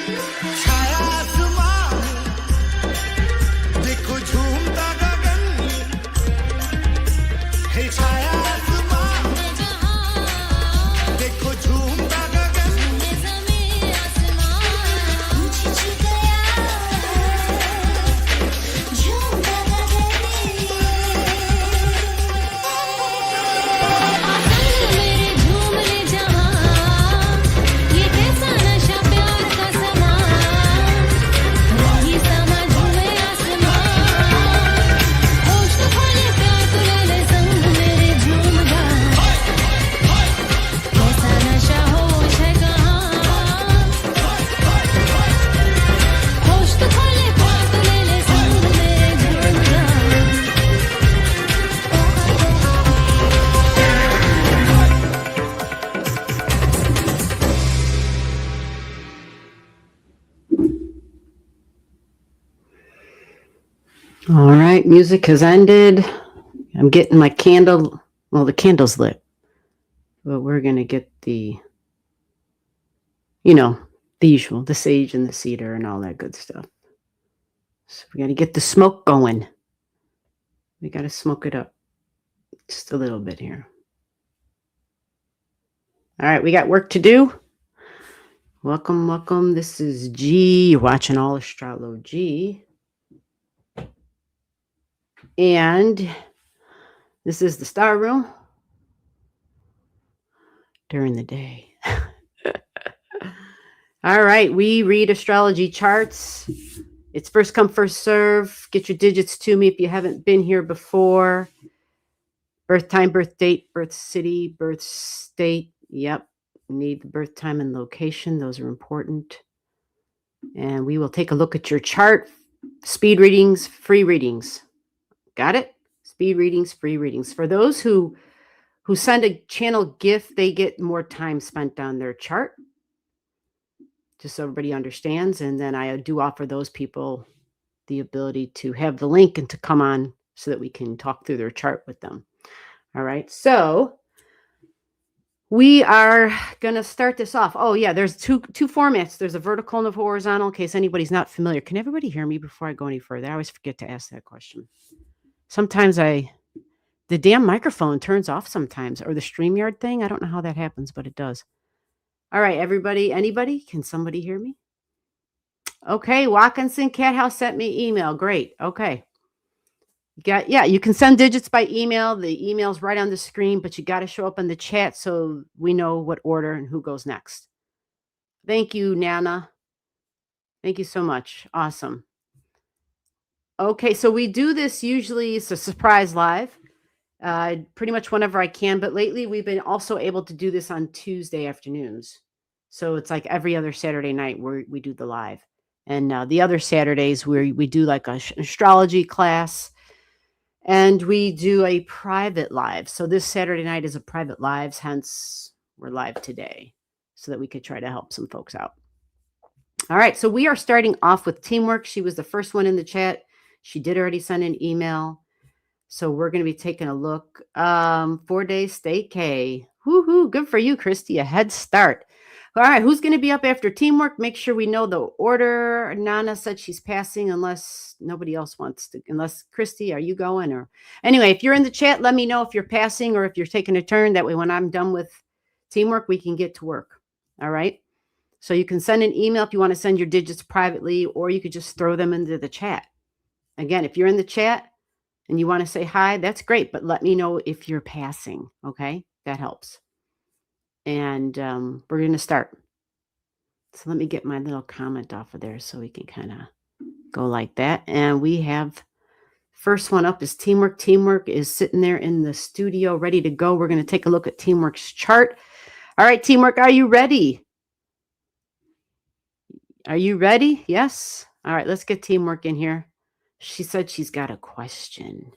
छाया आसमान देखो झूमता गगन है छाया आसमान देखो झूमता गगन ज़मीन आसमान झुक गया झूमता गगन मेरे झूम ले जहां ये कैसा नशा प्यार का समा रही समा झूमे आसमान होश तो खोले प्यार तू ले ले संग मेरे झूम गा कैसा नशा होश है कहाँ होश तो खोले प्यार तू ले ले संग मेरे झूम गा All right, music has ended. I'm getting my candle. Well, the candle's lit, but we're going to get the usual, the sage and the cedar and all that good stuff. So we got to get the smoke going. We got to smoke it up just a little bit here. All right, we got work to do. Welcome, welcome. This is G. You're watching Allastrology. And this is the star room during the day. All right, we read astrology charts. It's first come, first serve. Get your digits to me if you haven't been here before. Birth time, birth date, birth city, birth state. Yep, need the birth time and location. Those are important. And we will take a look at your chart. Speed readings, free readings. Got it? Speed readings, free readings. For those who send a channel gift, they get more time spent on their chart. Just so everybody understands. And then I do offer those people the ability to have the link and to come on so that we can talk through their chart with them. All right. So we are going to start this off. Oh, yeah. There's two formats. There's a vertical and a horizontal in case anybody's not familiar. Can everybody hear me before I go any further? I always forget to ask that question. Sometimes the damn microphone turns off sometimes, or the StreamYard thing. I don't know how that happens, but it does. All right, everybody, anybody? Can somebody hear me? Okay, Watkinson Cat House sent me email. Great. Okay. You can send digits by email. The email's right on the screen, but you got to show up in the chat so we know what order and who goes next. Thank you, Nana. Thank you so much. Awesome. Okay, so we do this usually, it's a surprise live, pretty much whenever I can. But lately, we've been also able to do this on Tuesday afternoons. So it's like every other Saturday night where we do the live. And the other Saturdays where we do like an astrology class. And we do a private live. So this Saturday night is a private live, hence we're live today so that we could try to help some folks out. All right, so we are starting off with teamwork. She was the first one in the chat. She did already send an email. So we're going to be taking a look. 4-day stay-K. Woohoo, good for you, Christy. A head start. All right, who's going to be up after teamwork? Make sure we know the order. Nana said she's passing unless nobody else wants to. Unless, Christy, are you going? Or anyway, if you're in the chat, let me know if you're passing or if you're taking a turn. That way, when I'm done with teamwork, we can get to work. All right? So you can send an email if you want to send your digits privately, or you could just throw them into the chat. Again, if you're in the chat and you want to say hi, that's great. But let me know if you're passing. Okay? That helps. And we're going to start. So let me get my little comment off of there so we can kind of go like that. And we have first one up is teamwork. Teamwork is sitting there in the studio ready to go. We're going to take a look at teamwork's chart. All right, teamwork, are you ready? Are you ready? Yes. All right, let's get teamwork in here. She said she's got a question.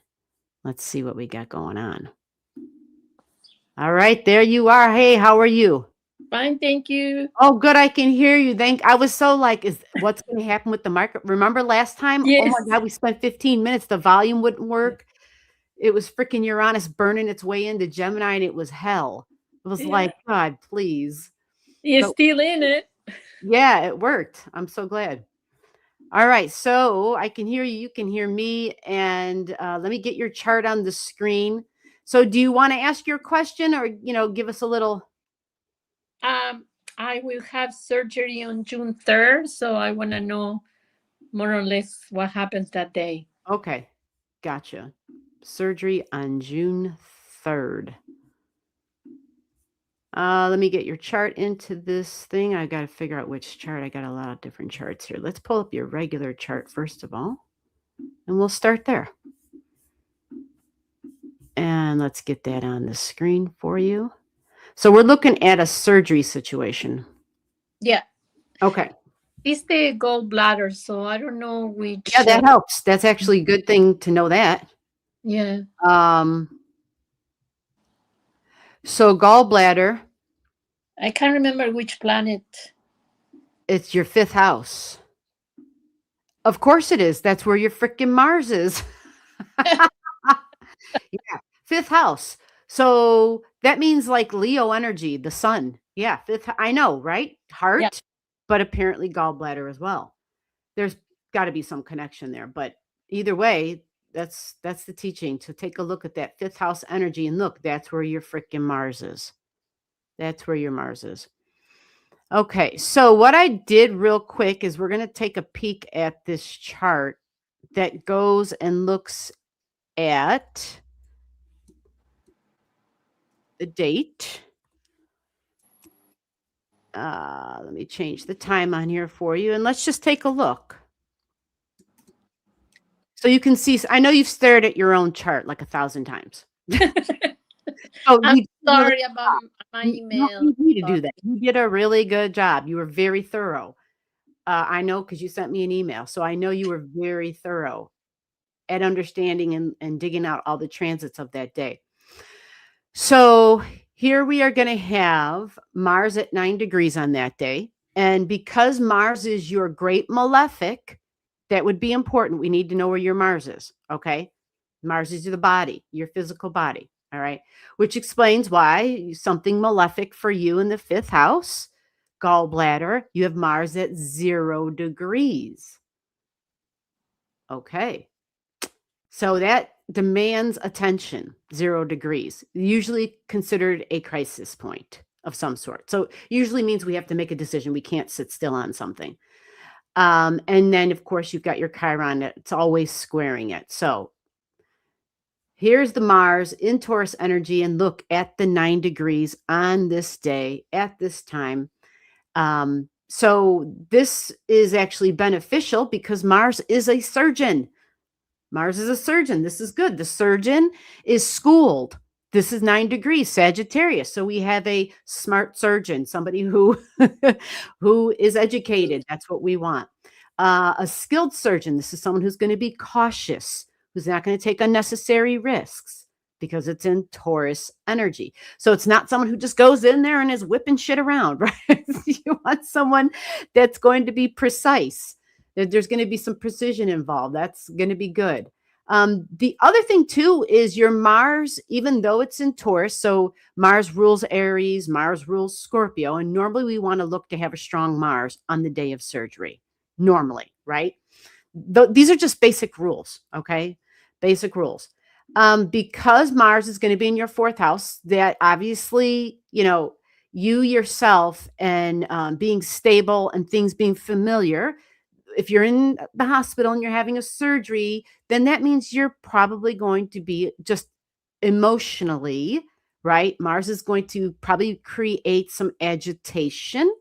Let's see what we got going on. All right, there you are. Hey, how are you? Fine, thank you. Oh, good. I can hear you. I was so like, what's going to happen with the mic? Remember last time? Yes. Oh my God, we spent 15 minutes. The volume wouldn't work. It was freaking Uranus burning its way into Gemini, and it was hell. It was like, God, please. You're still in it. Yeah, it worked. I'm so glad. All right, so I can hear you, you can hear me, and let me get your chart on the screen. So, do you want to ask your question, or give us a little? Um, I will have surgery on June 3rd, so I want to know more or less what happens that day. Okay, gotcha. Surgery on June 3rd. Let me get your chart into this thing. I got to figure out which chart. I got a lot of different charts here. Let's pull up your regular chart first of all, and we'll start there. And let's get that on the screen for you. So we're looking at a surgery situation. Yeah, Okay. it's the gallbladder, so I don't know which. Yeah, that helps. That's actually a good thing to know that. Yeah. So gallbladder, I can't remember which planet. it's your 5th house. Of course it is. That's where your freaking Mars is. Yeah, 5th house. So that means like Leo energy, the sun. Yeah, 5th. I know, right? Heart, Yeah. but apparently gallbladder as well. There's got to be some connection there, but either way, that's the teaching, to take a look at that 5th house energy and look, that's where your freaking Mars is. That's where your Mars is. Okay, so what I did real quick is we're going to take a peek at this chart that goes and looks at the date. Let me change the time on here for you, and let's just take a look. So you can see, I know you've stared at your own chart like 1,000 times. Oh, I'm you sorry about my you email. don't need to do that. You did a really good job. You were very thorough. I know, because you sent me an email, so I know you were very thorough at understanding and digging out all the transits of that day. So here we are going to have Mars at 9 degrees on that day. And because Mars is your great malefic, that would be important. We need to know where your Mars is. Okay. Mars is the body, your physical body. All right. Which explains why something malefic for you in the 5th house, gallbladder, you have Mars at 0 degrees. Okay. So that demands attention, 0 degrees, usually considered a crisis point of some sort. So usually means we have to make a decision. We can't sit still on something. And then, of course, you've got your Chiron. It's always squaring it. So here's the Mars in Taurus energy, and look at the 9 degrees on this day at this time. So this is actually beneficial because Mars is a surgeon. Mars is a surgeon. This is good. The surgeon is schooled. This is 9 degrees Sagittarius. So we have a smart surgeon, somebody who who is educated. That's what we want. A skilled surgeon. This is someone who's going to be cautious, who's not going to take unnecessary risks because it's in Taurus energy. So it's not someone who just goes in there and is whipping shit around, right? You want someone that's going to be precise. There's going to be some precision involved. That's going to be good. The other thing too is your Mars, even though it's in Taurus, so Mars rules Aries, Mars rules Scorpio, and normally we want to look to have a strong Mars on the day of surgery. Normally, right? These are just basic rules, okay? Basic rules. Because Mars is going to be in your 4th house, that obviously, you yourself and being stable and things being familiar. If you're in the hospital and you're having a surgery, then that means you're probably going to be just emotionally, right? Mars is going to probably create some agitation,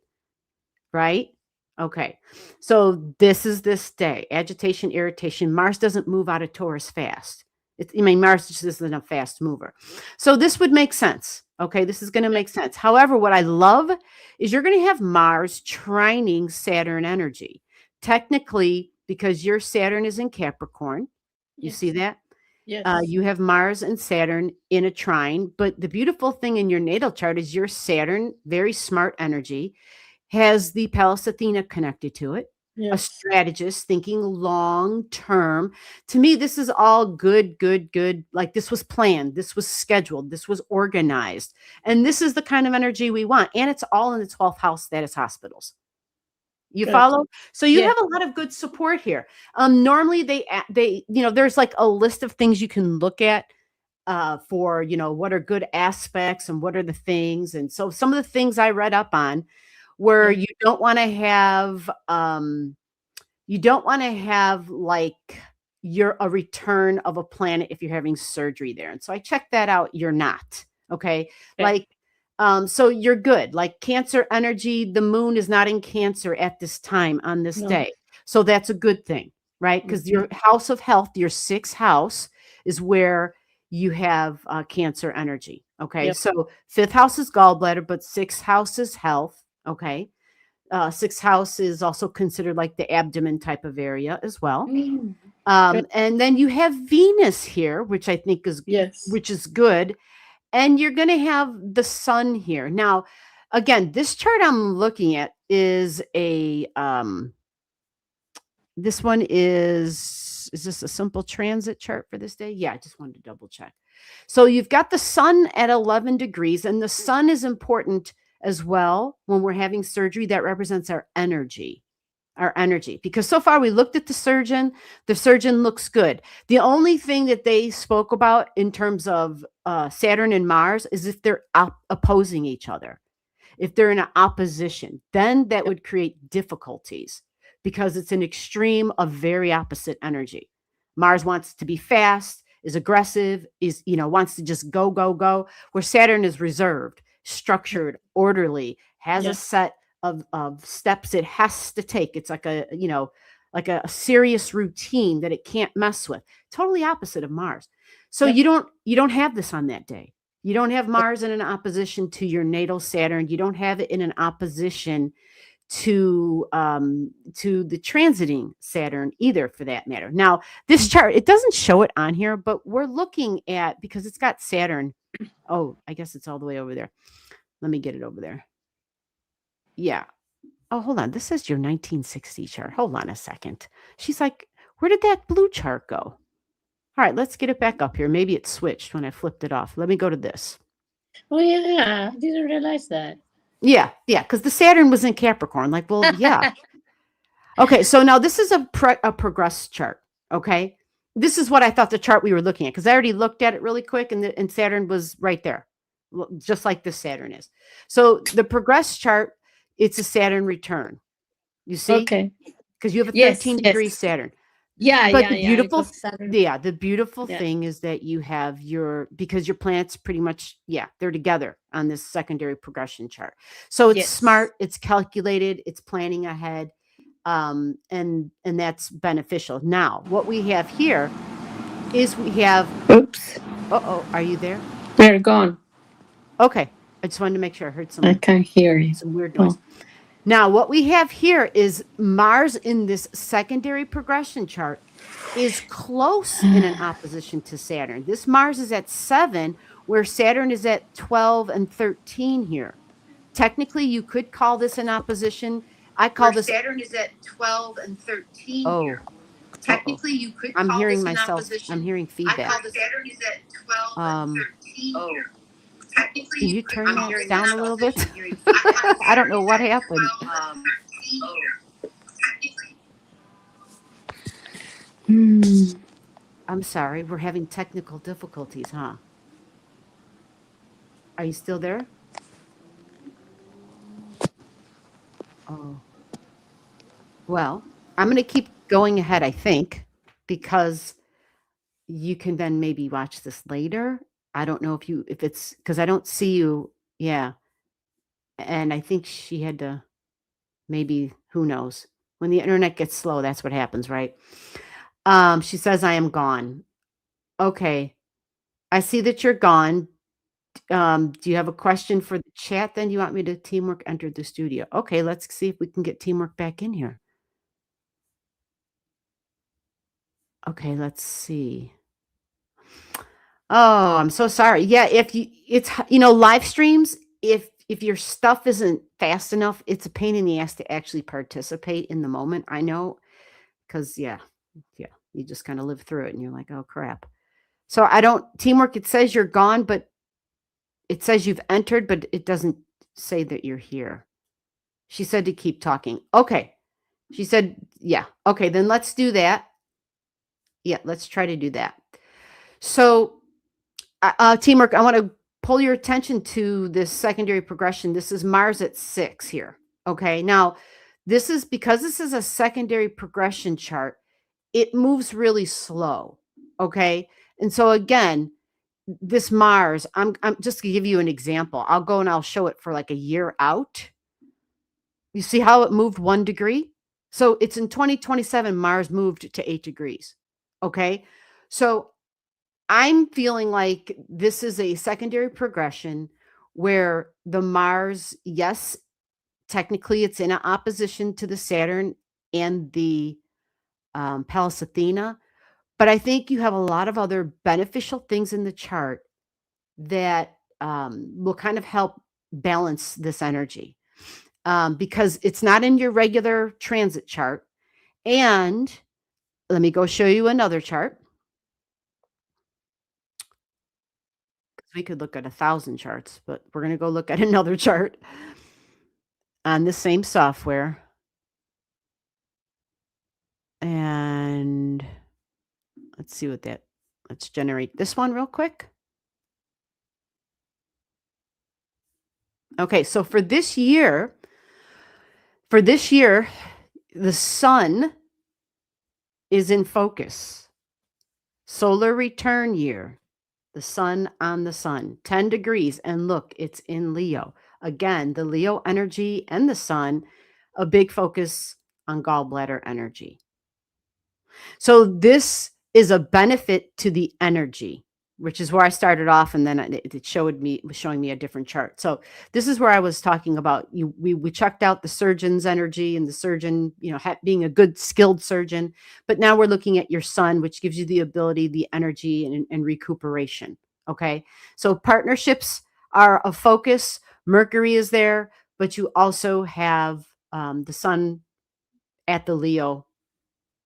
right? Okay. So this is this day, agitation, irritation. Mars doesn't move out of Taurus fast. Mars just isn't a fast mover. So this would make sense. Okay. This is going to make sense. However, what I love is you're going to have Mars trining Saturn energy. Technically, because your Saturn is in Capricorn, you see that? Yes. You have Mars and Saturn in a trine, but the beautiful thing in your natal chart is your Saturn, very smart energy, has the Pallas Athena connected to it. A strategist thinking long term. To me, this is all good. Like this was planned, this was scheduled, this was organized. And this is the kind of energy we want. And it's all in the 12th house, that is hospitals. You Good. follow? So you Yeah. have a lot of good support here. Normally they there's like a list of things you can look at for what are good aspects and what are the things. And so some of the things I read up on where Yeah. you don't want to have like you're a return of a planet if you're having surgery there. And so I checked that out. You're not. Okay. Okay. Like, so you're good. Like Cancer energy, the moon is not in Cancer at this time on this No. day. So that's a good thing, right? Because your house of health, your sixth house, is where you have Cancer energy. Okay. Yep. So fifth house is gallbladder, but sixth house is health. Okay. Sixth house is also considered like the abdomen type of area as well. Mm. And then you have Venus here, which I think is Yes. which is good. And you're going to have the sun here. Now, again, this chart I'm looking at is a this one is this a simple transit chart for this day? Yeah, I just wanted to double check. So you've got the sun at 11 degrees, and the sun is important as well when we're having surgery. That represents our energy. Because so far we looked at the surgeon looks good. The only thing that they spoke about in terms of Saturn and Mars is if they're opposing each other. If they're in an opposition, then that would create difficulties because it's an extreme of very opposite energy. Mars wants to be fast, is aggressive, wants to just go, go, go, where Saturn is reserved, structured, orderly, has a set of steps it has to take. It's like a serious routine that it can't mess with. Totally opposite of Mars. So you don't have this on that day. You don't have Mars in an opposition to your natal Saturn. You don't have it in an opposition to the transiting Saturn either, for that matter. Now, this chart, it doesn't show it on here, but we're looking at, because it's got Saturn. Oh, I guess it's all the way over there. Let me get it over there. Yeah. Oh, hold on. This says your 1960 chart. Hold on a second. She's like, where did that blue chart go? All right, let's get it back up here. Maybe it switched when I flipped it off. Let me go to this. Oh, yeah. I didn't realize that. Yeah, because the Saturn was in Capricorn. Like, well, yeah. Okay, so now this is a progress chart, okay? This is what I thought the chart we were looking at, because I already looked at it really quick, and Saturn was right there, just like this Saturn is. So the progress chart, it's a Saturn return. You see? Okay. Because you have a 13-degree Saturn. Yeah, But yeah, the beautiful, the beautiful thing is that you have because your planets pretty much, they're together on this secondary progression chart. So it's smart, it's calculated, it's planning ahead, and that's beneficial. Now, what we have here is we have. Oops. Are you there? They're gone. Okay, I just wanted to make sure I heard some. I can't hear you. Some weird noise. Now, what we have here is Mars in this secondary progression chart is close in an opposition to Saturn. This Mars is at 7, where Saturn is at 12 and 13 here. Technically, you could call this an opposition. I call this Saturn is at 12 and 13 here. Technically, you could call this an opposition. I'm hearing feedback. I call this Saturn is at 12 and 13 here. Can you turn that down a little bit? I don't know what happened. I'm sorry. We're having technical difficulties, huh? Are you still there? Oh. Well, I'm going to keep going ahead, I think, because you can then maybe watch this later. I don't know if it's because I don't see you. Yeah. And I think she had to, maybe, who knows? When the internet gets slow, that's what happens, right? She says, I am gone. Okay. I see that you're gone. Do you have a question for the chat then? You want me to teamwork enter the studio? Okay, let's see if we can get teamwork back in here. Okay, let's see. Oh, I'm so sorry. Yeah, live streams, if your stuff isn't fast enough, it's a pain in the ass to actually participate in the moment. I know, because you just kind of live through it and you're like, oh crap. So teamwork, it says you're gone, but it says you've entered, but it doesn't say that you're here. She said to keep talking. Okay. She said, yeah. Okay, then let's do that. Yeah, let's try to do that. So, teamwork, I want to pull your attention to this secondary progression. This is Mars at 6 here. Okay, now this is because this is a secondary progression chart, it moves really slow. Okay, and so again, this Mars, I'm just gonna give you an example. I'll go and I'll show it for like a year out. You see how it moved 1 degree? So it's in 2027, Mars moved to 8 degrees. Okay. So I'm feeling like this is a secondary progression where the Mars, yes, technically it's in an opposition to the Saturn and the Pallas Athena, but I think you have a lot of other beneficial things in the chart that will kind of help balance this energy because it's not in your regular transit chart. And let me go show you another chart. We could look at 1,000 charts, but we're going to go look at another chart on the same software. And let's see what that, let's generate this one real quick. Okay, so for this year, the sun is in focus. Solar return year, the sun on the sun, 10 degrees. And look, it's in Leo. Again, the Leo energy and the sun, a big focus on gallbladder energy. So this is a benefit to the energy, which is where I started off, and then it was showing me a different chart. So this is where I was talking about we checked out the surgeon's energy and the surgeon, being a good skilled surgeon, but now we're looking at your sun, which gives you the ability, the energy, and recuperation. Okay, so partnerships are a focus. Mercury is there, but you also have the sun at the Leo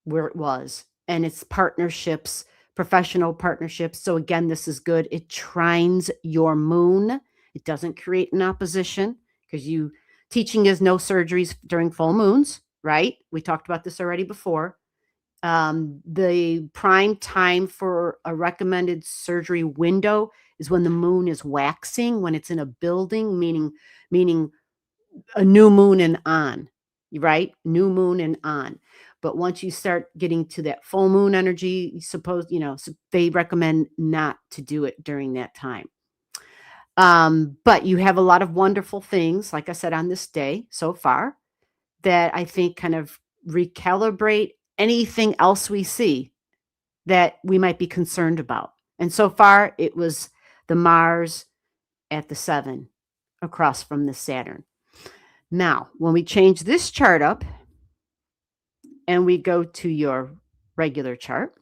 where it was, and it's partnerships, professional partnerships. So again, this is good. It trines your moon. It doesn't create an opposition because teaching is no surgeries during full moons, right? We talked about this already before. The prime time for a recommended surgery window is when the moon is waxing, when it's in a building, meaning a new moon and on, right? New moon and on. But once you start getting to that full moon energy, so they recommend not to do it during that time. But you have a lot of wonderful things, like I said, on this day so far, that I think kind of recalibrate anything else we see that we might be concerned about. And so far, it was the Mars at the 7 across from the Saturn. Now, when we change this chart up and we go to your regular chart,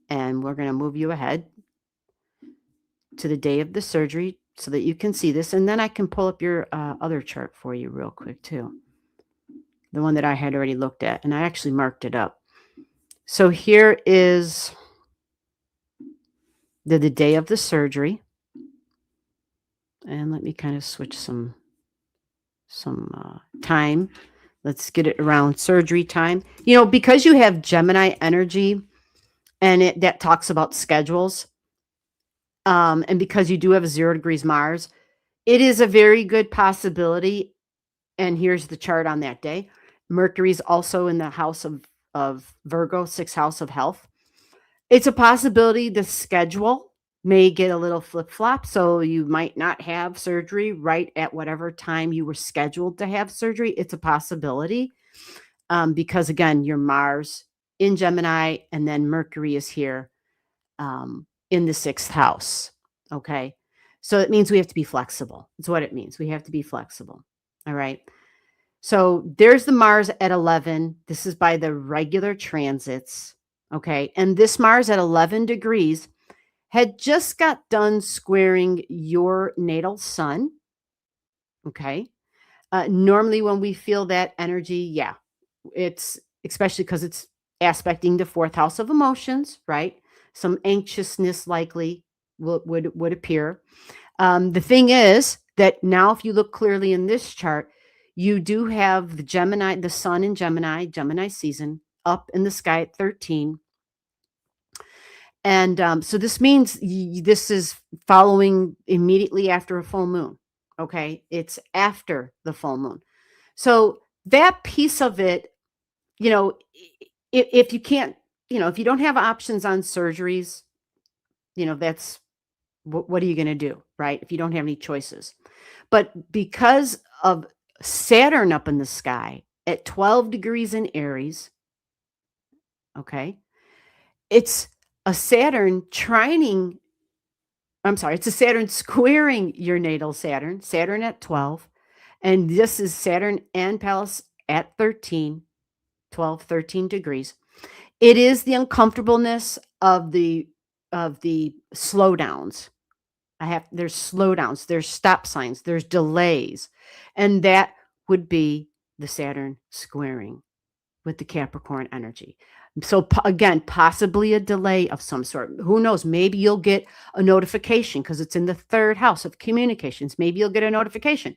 and we're going to move you ahead to the day of the surgery so that you can see this. And then I can pull up your other chart for you real quick too. The one that I had already looked at, and I actually marked it up. So here is the day of the surgery. And let me kind of switch some time. Let's get it around surgery time. Because you have Gemini energy and that talks about schedules, and because you do have a 0 degrees Mars, it is a very good possibility. And here's the chart on that day. Mercury's also in the house of Virgo, 6th house of health. It's a possibility the schedule may get a little flip-flop, so you might not have surgery right at whatever time you were scheduled to have surgery. It's a possibility because, again, your Mars in Gemini and then Mercury is here in the 6th house, okay? So it means we have to be flexible. That's what it means. We have to be flexible, all right? So there's the Mars at 11. This is by the regular transits, okay? And this Mars at 11 degrees had just got done squaring your natal sun, okay? Normally when we feel that energy, it's especially because it's aspecting the 4th house of emotions, right? Some anxiousness likely would appear. The thing is that now if you look clearly in this chart, you do have the Gemini, the sun in Gemini season up in the sky at 13. And so this means this is following immediately after a full moon. Okay. It's after the full moon. So that piece of it, you know, if you can't, you know, if you don't have options on surgeries, you know, that's what are you going to do, right? If you don't have any choices. But because of Saturn up in the sky at 12 degrees in Aries, okay, it's a Saturn trining, I'm sorry, it's a Saturn squaring your natal Saturn, Saturn at 12. And this is Saturn and Pallas at 13, 12, 13 degrees. It is the uncomfortableness of the slowdowns. There's slowdowns, there's stop signs, there's delays. And that would be the Saturn squaring with the Capricorn energy. So again, possibly a delay of some sort. Who knows? Maybe you'll get a notification because it's in the third house of communications. Maybe you'll get a notification.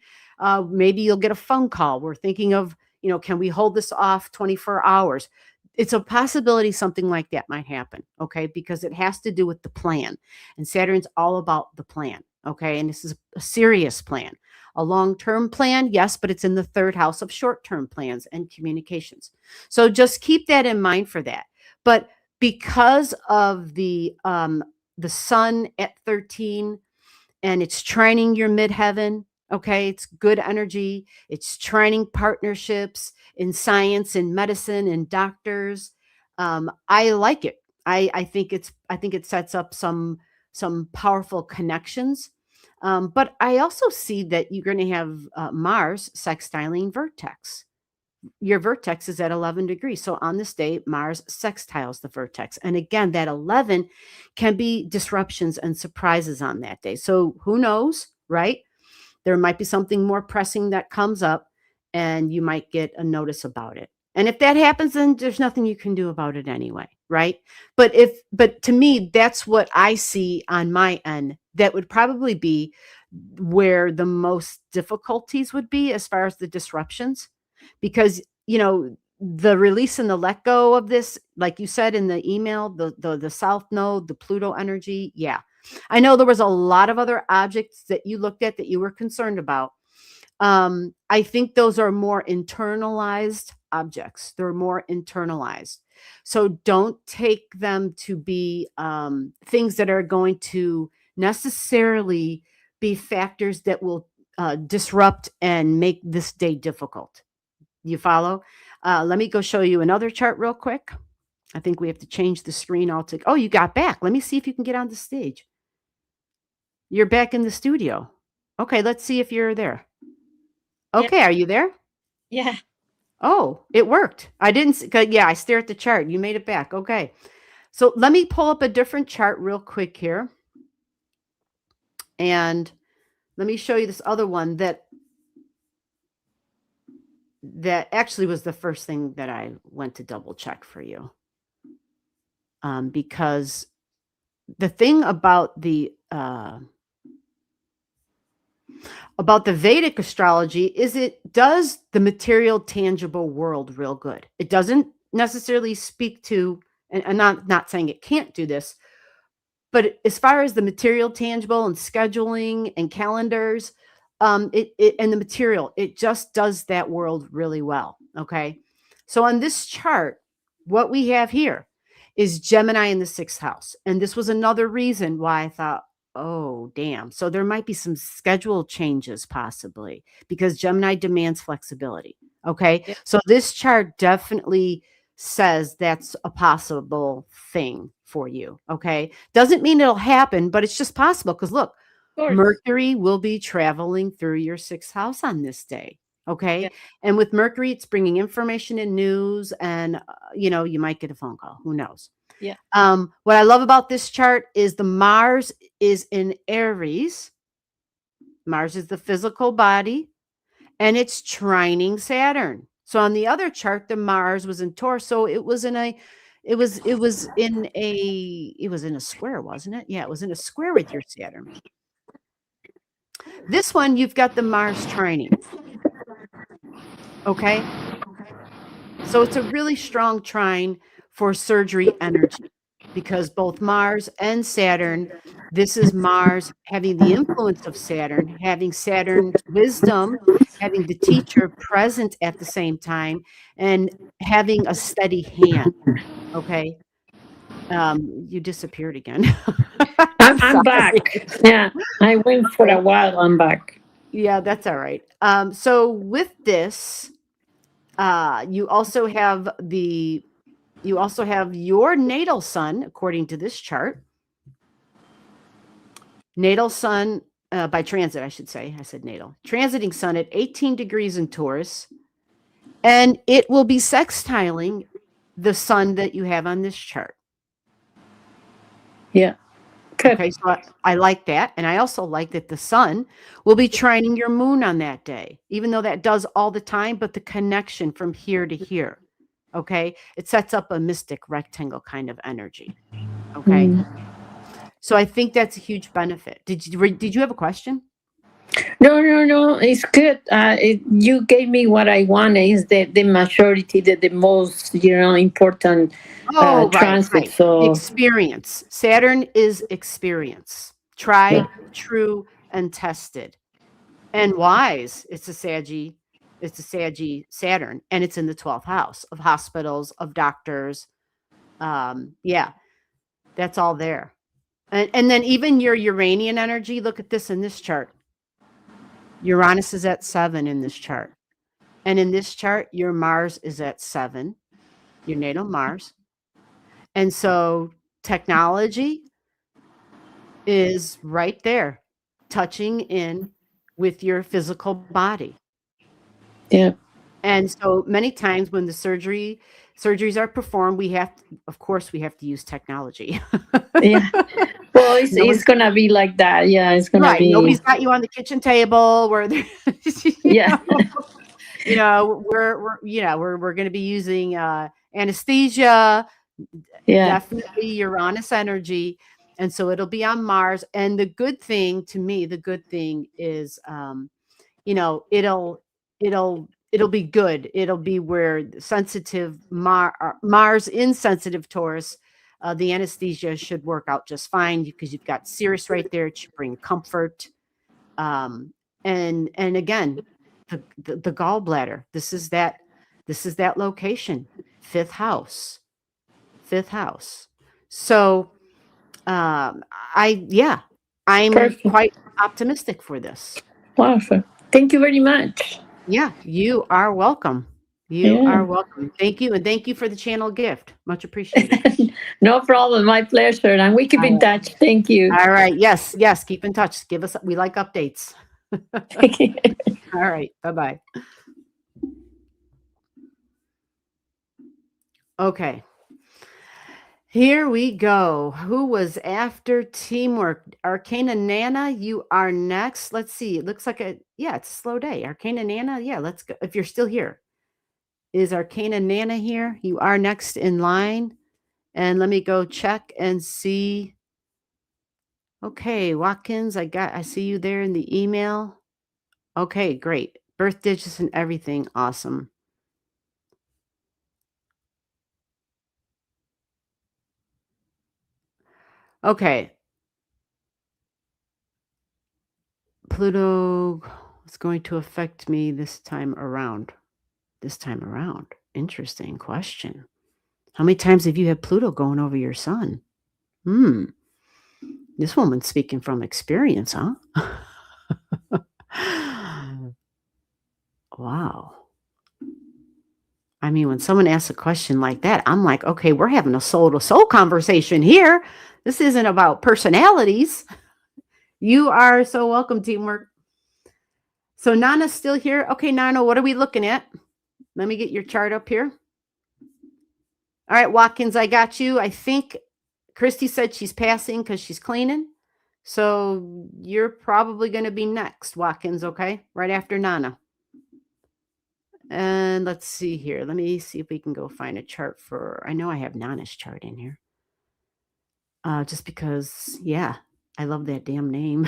Maybe you'll get a phone call. We're thinking of, you know, can we hold this off 24 hours? It's a possibility something like that might happen, okay? Because it has to do with the plan. And Saturn's all about the plan, okay? And this is a serious plan. A long-term plan, yes, but it's in the third house of short-term plans and communications. So just keep that in mind for that. But because of the sun at 13 and it's trining your midheaven, okay, it's good energy. It's trining partnerships in science and medicine and doctors. I like it. I think it sets up some powerful connections. But I also see that you're going to have Mars sextiling vertex. Your vertex is at 11 degrees. So on this day, Mars sextiles the vertex. And again, that 11 can be disruptions and surprises on that day. So who knows, right? There might be something more pressing that comes up and you might get a notice about it. And if that happens, then there's nothing you can do about it anyway, right? But to me, that's what I see on my end. That would probably be where the most difficulties would be as far as the disruptions, because, you know, the release and the let go of this, like you said in the email, the South Node, the Pluto energy. Yeah. I know there was a lot of other objects that you looked at that you were concerned about. I think those are more internalized objects. They're more internalized. So don't take them to be things that are going to necessarily be factors that will disrupt and make this day difficult. You follow? Let me go show you another chart real quick. I think we have to change the screen altogether. Oh, you got back. Let me see if you can get on the stage. You're back in the studio. Okay, let's see if you're there. Okay, Yeah. are you there? Yeah. Oh, it worked. I didn't, yeah, I stare at the chart. You made it back. Okay. So let me pull up a different chart real quick here. And let me show you this other one that actually was the first thing that I went to double check for you. Because the thing about the Vedic astrology is it does the material, tangible world real good. It doesn't necessarily speak to, and I'm not saying it can't do this, but as far as the material, tangible, and scheduling and calendars, it and the material, it just does that world really well. Okay, so on this chart, what we have here is Gemini in the 6th house, and this was another reason why I thought, oh, damn. So there might be some schedule changes possibly because Gemini demands flexibility. Okay. Yeah. So this chart definitely says that's a possible thing for you. Okay. Doesn't mean it'll happen, but it's just possible because look, Of course. Mercury will be traveling through your 6th house on this day. Okay. Yeah. And with Mercury, it's bringing information and news, and, you know, you might get a phone call. Who knows? Yeah. What I love about this chart is the Mars is in Aries. Mars is the physical body, and it's trining Saturn. So on the other chart, the Mars was in Taurus. So it was in a square, wasn't it? Yeah, it was in a square with your Saturn. This one, you've got the Mars trining. Okay? So it's a really strong trine for surgery energy because both Mars and Saturn, this is Mars having the influence of Saturn, having Saturn's wisdom, having the teacher present at the same time, and having a steady hand. Okay? You disappeared again. I'm I'm sorry. back. Yeah, I went for a while. I'm back. Yeah, that's all right. So with this, you also have your natal sun, according to this chart. Natal sun by transit, I should say. I said natal. Transiting sun at 18 degrees in Taurus, and it will be sextiling the sun that you have on this chart. Yeah. Good. Okay, so I like that, and I also like that the sun will be trining your moon on that day, even though that does all the time, but the connection from here to here, okay? It sets up a mystic rectangle kind of energy, okay? Mm. So I think that's a huge benefit. Did you have a question? No. It's good. You gave me what I wanted. Is the majority, the most important Oh, transit. right. So Experience. Saturn is experience. Tried, true, and tested. And wise. It's a Saggy Saturn, and it's in the 12th house of hospitals, of doctors. Yeah, that's all there. And then even your Uranian energy, look at this in this chart. Uranus is at 7 in this chart. And in this chart, your Mars is at 7, your natal Mars. And so technology is right there, touching in with your physical body. yeah. And so many times when the surgeries are performed, of course, we have to use technology. Yeah. Well, it's gonna be like that. Yeah, it's gonna Right. be. Nobody's got you on the kitchen table where they're, Yeah. we're going to be using anesthesia, Yeah. definitely Uranus energy. And so it'll be on Mars. And the good thing is, it'll be good. It'll be where sensitive Mars insensitive Taurus, the anesthesia should work out just fine because you've got Sirius right there. It should bring comfort. And again, the gallbladder. This is that location, fifth house. So I'm Perfect. quite optimistic for this. Wonderful. Thank you very much. Yeah, you are welcome. You Yeah. are welcome. Thank you, and thank you for the channel gift. Much appreciated. No problem. My pleasure. And we keep in touch. Thank you. All right. Yes. Keep in touch. We like updates. All right. Bye-bye. Okay. Here we go. Who was after teamwork? Arcana Nana, you are next. Let's see. It looks like it's a slow day. Arcana Nana, yeah, let's go. If you're still here. Is Arcana Nana here? You are next in line. And let me go check and see. Okay, Watkins, I see you there in the email. Okay, great. Birth digits and everything. Awesome. Okay. Pluto is going to affect me this time around. Interesting question. How many times have you had Pluto going over your sun? This woman's speaking from experience, huh? Wow. I mean, when someone asks a question like that, I'm like, okay, we're having a soul-to-soul conversation here. This isn't about personalities. You are so welcome, teamwork. So Nana's still here. Okay, Nana, what are we looking at? Let me get your chart up here. All right, Watkins, I got you. I think Christy said she's passing because she's cleaning. So you're probably going to be next, Watkins, okay? Right after Nana. And let's see here. Let me see if we can go find a chart I know I have Nana's chart in here. Just because, yeah, I love that damn name.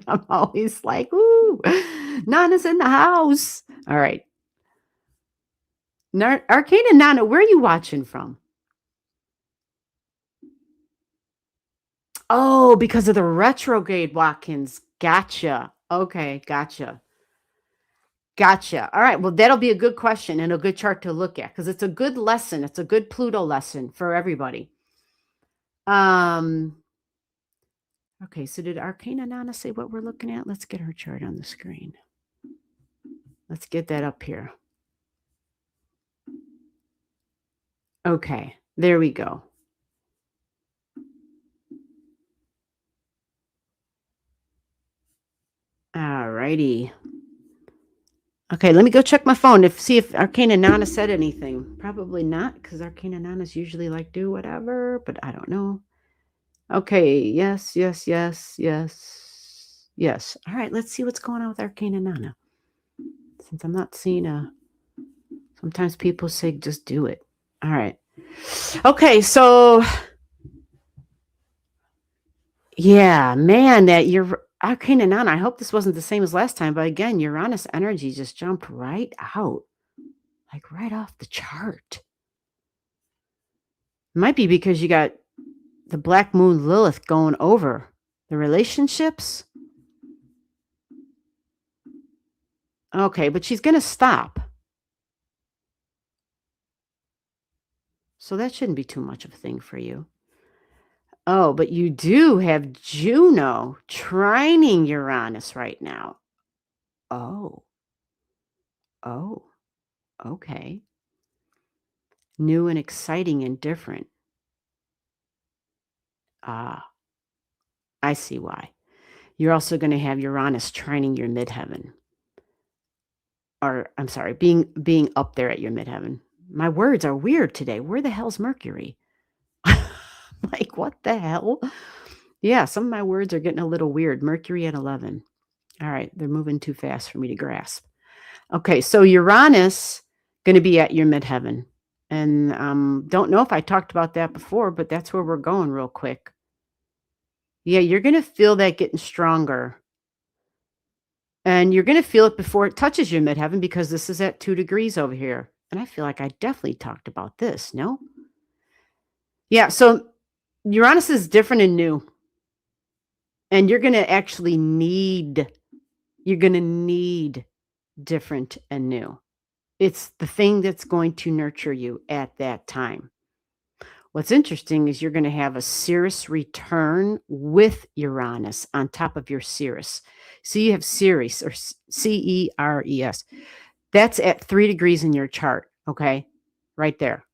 I'm always like, ooh, Nana's in the house. All right. Arcana Nana, where are you watching from? Oh, because of the retrograde, Watkins. Gotcha. Okay, gotcha. Gotcha. All right. Well, that'll be a good question and a good chart to look at because it's a good lesson. It's a good Pluto lesson for everybody. Okay, so did Arcana Nana say what we're looking at? Let's get her chart on the screen. Let's get that up here. Okay, there we go. All righty. Okay, let me go check my phone see if Arcana Nana said anything. Probably not, because Arcana Nanas usually like do whatever, but I don't know. Okay, yes. All right, let's see what's going on with Arcana Nana. Since I'm not seeing sometimes people say just do it. All right. Okay, so yeah, man, that you're Arcana Nana. I hope this wasn't the same as last time, but again, Uranus energy just jumped right out, like right off the chart. Might be because you got the Black Moon Lilith going over the relationships. Okay, but she's going to stop. So that shouldn't be too much of a thing for you. Oh, but you do have Juno trining Uranus right now. Oh, okay. New and exciting and different. Ah, I see why. You're also going to have Uranus trining your midheaven. Or, I'm sorry, being up there at your midheaven. My words are weird today. Where the hell's Mercury? Like, what the hell? Yeah, some of my words are getting a little weird. Mercury at 11. All right, they're moving too fast for me to grasp. Okay, so Uranus going to be at your midheaven. And don't know if I talked about that before, but that's where we're going real quick. Yeah, you're going to feel that getting stronger. And you're going to feel it before it touches your midheaven because this is at 2 degrees over here. And I feel like I definitely talked about this, no? Yeah, so Uranus is different and new. And you're going to actually need different and new. It's the thing that's going to nurture you at that time. What's interesting is you're going to have a Ceres return with Uranus on top of your Ceres. So you have Ceres, or Ceres. That's at 3 degrees in your chart, okay? Right there.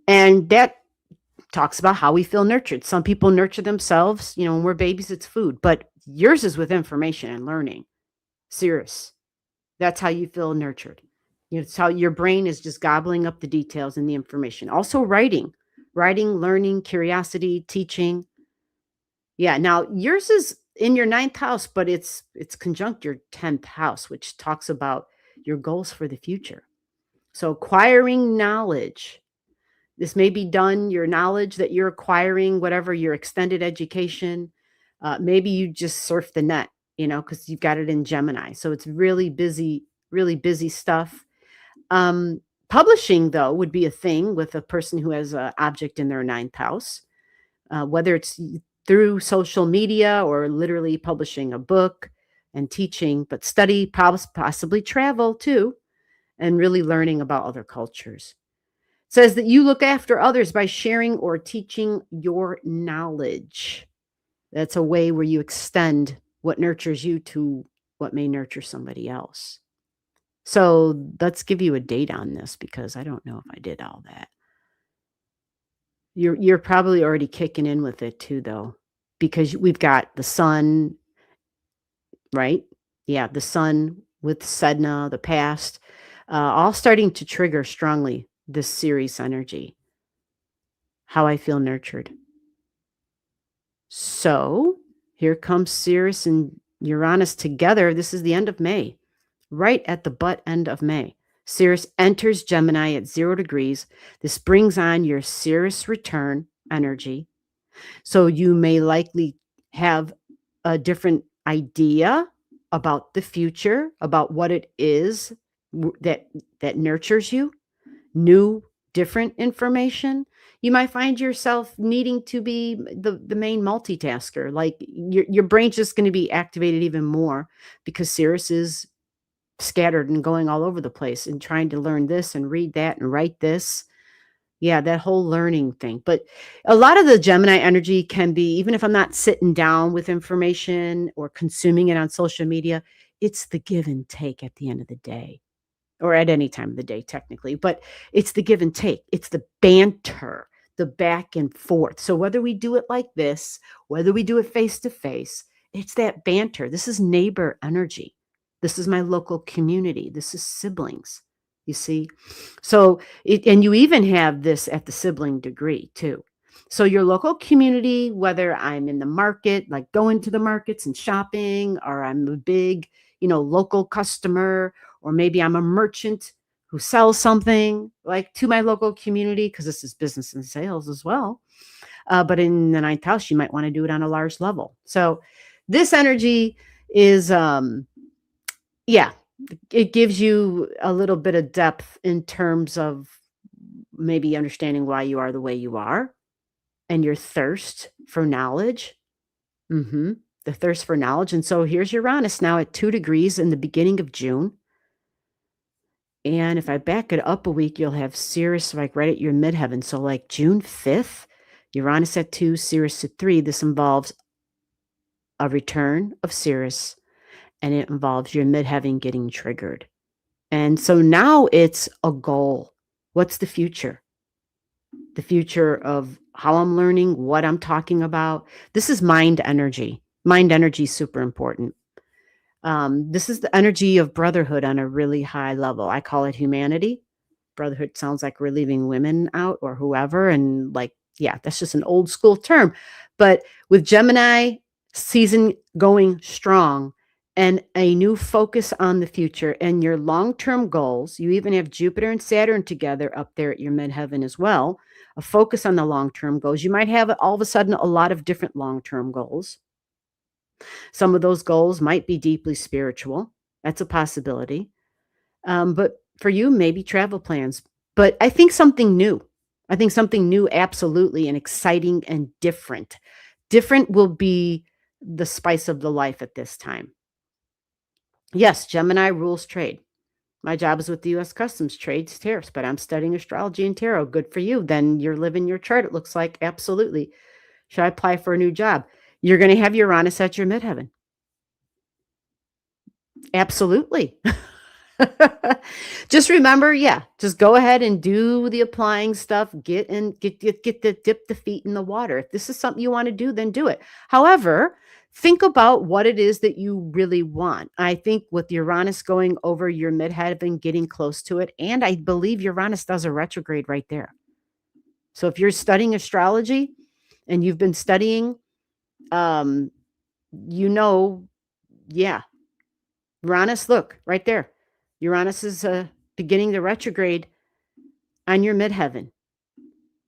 And that talks about how we feel nurtured. Some people nurture themselves. You know, when we're babies, it's food. But yours is with information and learning. Ceres. That's how you feel nurtured. It's how your brain is just gobbling up the details and the information. Also writing, learning, curiosity, teaching. Yeah. Now yours is in your 9th house, but it's conjunct your 10th house, which talks about your goals for the future. So acquiring knowledge. This may be done, your knowledge that you're acquiring, whatever your extended education. Maybe you just surf the net, you know, because you've got it in Gemini. So it's really busy stuff. Publishing, though, would be a thing with a person who has an object in their 9th house, whether it's through social media or literally publishing a book and teaching, but study, possibly travel too, and really learning about other cultures. It says that you look after others by sharing or teaching your knowledge. That's a way where you extend what nurtures you to what may nurture somebody else. So let's give you a date on this because I don't know if I did all that. You're probably already kicking in with it too, though, because we've got the sun, right? Yeah, the sun with Sedna, the past, all starting to trigger strongly this Ceres energy. How I feel nurtured. So here comes Ceres and Uranus together. This is the end of May. Right at the butt end of May. Ceres enters Gemini at 0 degrees. This brings on your Ceres return energy. So you may likely have a different idea about the future, about what it is that nurtures you, new, different information. You might find yourself needing to be the main multitasker. Like your brain's just going to be activated even more because Sirius is scattered and going all over the place and trying to learn this and read that and write this. Yeah, that whole learning thing. But a lot of the Gemini energy can be, even if I'm not sitting down with information or consuming it on social media, it's the give and take at the end of the day, or at any time of the day, technically. But it's the give and take, it's the banter, the back and forth. So whether we do it like this, whether we do it face to face, it's that banter. This is neighbor energy. This is my local community. This is siblings. You see? So, and you even have this at the sibling degree too. So your local community, whether I'm in the market, like going to the markets and shopping, or I'm a big, local customer, or maybe I'm a merchant who sells something like to my local community, because this is business and sales as well. But in the ninth house, you might want to do it on a large level. So this energy is, it gives you a little bit of depth in terms of maybe understanding why you are the way you are and your thirst for knowledge. The thirst for knowledge. And so here's Uranus now at 2 degrees in the beginning of June. And if I back it up a week, you'll have Sirius like right at your midheaven. So like June 5th, Uranus at 2, Sirius at 3. This involves a return of Sirius, and it involves your midheaven getting triggered. And so now it's a goal. What's the future? The future of how I'm learning, what I'm talking about. This is mind energy. Mind energy is super important. This is the energy of brotherhood on a really high level. I call it humanity. Brotherhood sounds like we're leaving women out or whoever. And like, yeah, that's just an old school term. But with Gemini season going strong and a new focus on the future and your long-term goals, you even have Jupiter and Saturn together up there at your midheaven as well, a focus on the long-term goals. You might have all of a sudden a lot of different long-term goals. Some of those goals might be deeply spiritual. That's a possibility. But for you, maybe travel plans. But I think something new. I think something new, absolutely, and exciting and different. Different will be the spice of the life at this time. Yes, Gemini rules trade. My job is with the U.S. Customs, trades, tariffs, but I'm studying astrology and tarot. Good for you. Then you're living your chart, it looks like. Absolutely. Should I apply for a new job? You're going to have Uranus at your midheaven. Absolutely. Just remember, just go ahead and do the applying stuff. Dip the feet in the water. If this is something you want to do, then do it. However, think about what it is that you really want. I think with Uranus going over your midheaven, getting close to it, and I believe Uranus does a retrograde right there. So if you're studying astrology and you've been studying, Uranus, look right there. Uranus is beginning the retrograde on your midheaven.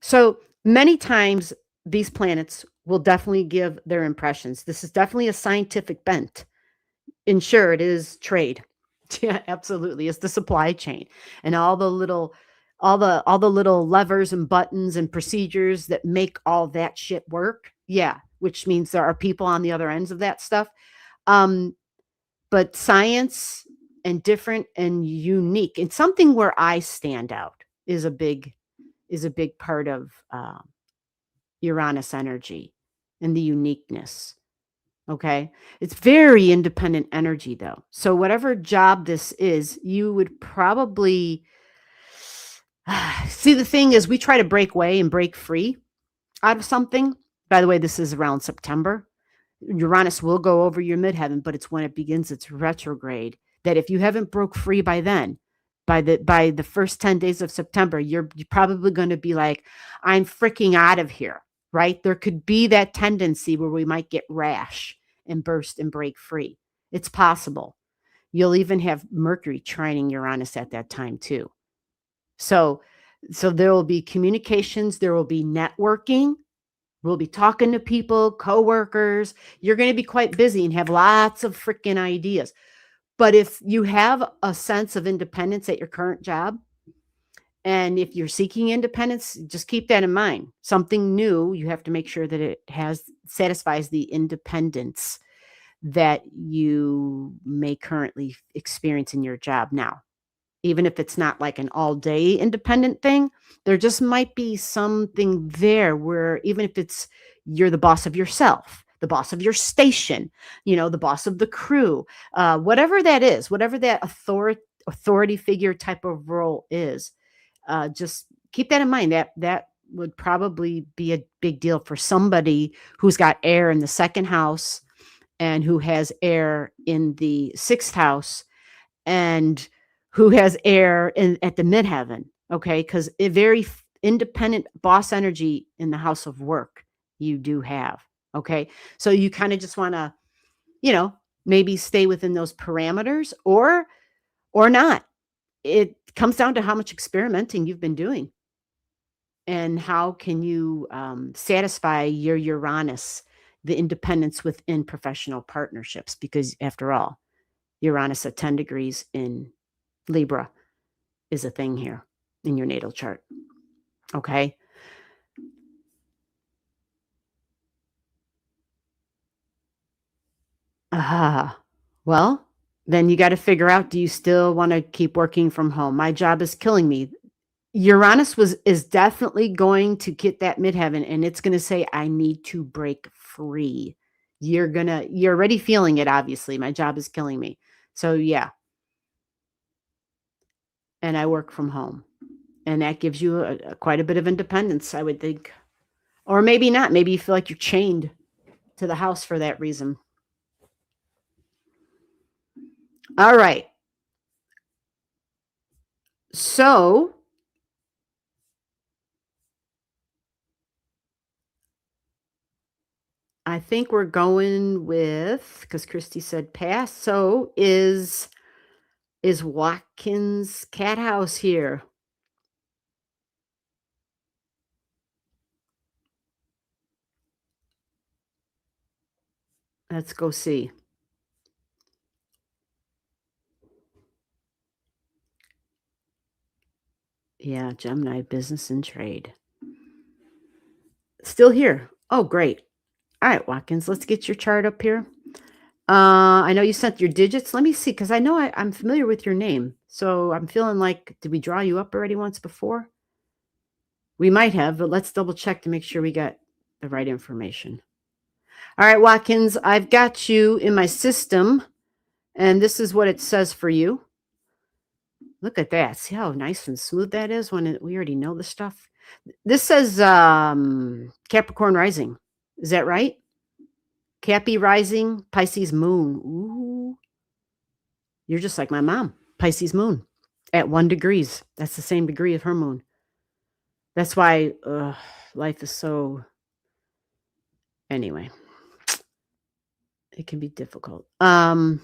So many times these planets will definitely give their impressions. This is definitely a scientific bent. And sure, it is trade. Yeah, absolutely. It's the supply chain and all the little levers and buttons and procedures that make all that shit work. Yeah, which means there are people on the other ends of that stuff. But science and different and unique, and something where I stand out is a big part of Uranus energy and the uniqueness. Okay. It's very independent energy though. So whatever job this is, you would probably see, the thing is we try to break away and break free out of something. By the way, this is around September. Uranus will go over your midheaven, but it's when it begins its retrograde that if you haven't broke free by then, by the first 10 days of September, you're probably going to be like, I'm freaking out of here, right? There could be that tendency where we might get rash and burst and break free. It's possible. You'll even have Mercury trining Uranus at that time too. So there will be communications, there will be networking, We'll be talking to people, coworkers. You're going to be quite busy and have lots of freaking ideas. But if you have a sense of independence at your current job, and if you're seeking independence, just keep that in mind. Something new, you have to make sure that it satisfies the independence that you may currently experience in your job now. Even if it's not like an all-day independent thing, there just might be something there where even if it's you're the boss of yourself, the boss of your station, the boss of the crew, whatever that is, whatever that authority figure type of role is, just keep that in mind. That would probably be a big deal for somebody who's got air in the second house and who has air in the sixth house and who has air at the midheaven. Okay. Because a very independent boss energy in the house of work you do have. Okay. So you kind of just want to, maybe stay within those parameters or not. It comes down to how much experimenting you've been doing and how can you satisfy your Uranus, the independence within professional partnerships, because after all, Uranus at 10 degrees in Libra is a thing here in your natal chart. Okay. Well, then you got to figure out, do you still want to keep working from home? My job is killing me. Uranus is definitely going to get that midheaven and it's going to say, I need to break free. You're already feeling it. Obviously, my job is killing me. So yeah. And I work from home and that gives you quite a bit of independence, I would think, or maybe not. Maybe you feel like you're chained to the house for that reason. All right. So I think we're going with, because Christy said pass. So is Watkins Cat House here? Let's go see. Yeah, Gemini, business and trade. Still here. Oh, great. All right, Watkins, let's get your chart up here. I know you sent your digits. Let me see, because I know I'm familiar with your name. So I'm feeling like, did we draw you up already once before? We might have, but let's double check to make sure we got the right information. All right, Watkins, I've got you in my system, and this is what it says for you. Look at that. See how nice and smooth that is when we already know the stuff? This says Capricorn rising. Is that right? Cappy rising, Pisces moon. Ooh. You're just like my mom, Pisces moon at 1 degrees. That's the same degree of her moon. That's why life is so, anyway, it can be difficult. 15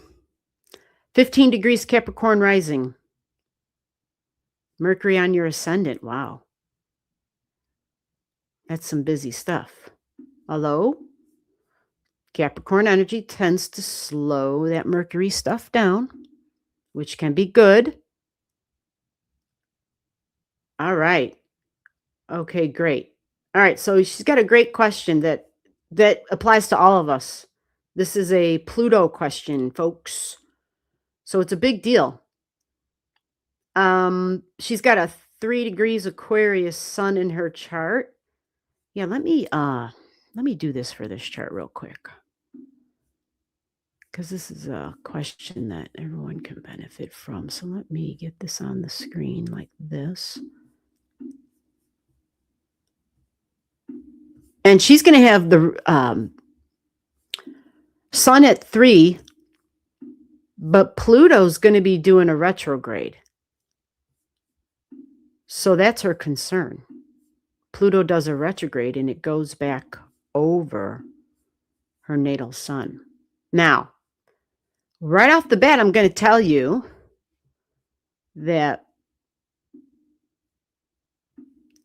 degrees Capricorn rising. Mercury on your ascendant. Wow. That's some busy stuff. Although Capricorn energy tends to slow that Mercury stuff down, which can be good. All right. Okay, great. All right. So she's got a great question that applies to all of us. This is a Pluto question, folks. So it's a big deal. She's got a 3 degrees Aquarius sun in her chart. Yeah, let me do this for this chart real quick, because this is a question that everyone can benefit from. So let me get this on the screen like this. And she's going to have the sun at 3, but Pluto's going to be doing a retrograde. So that's her concern. Pluto does a retrograde and it goes back over her natal sun. Now, right off the bat, I'm going to tell you that,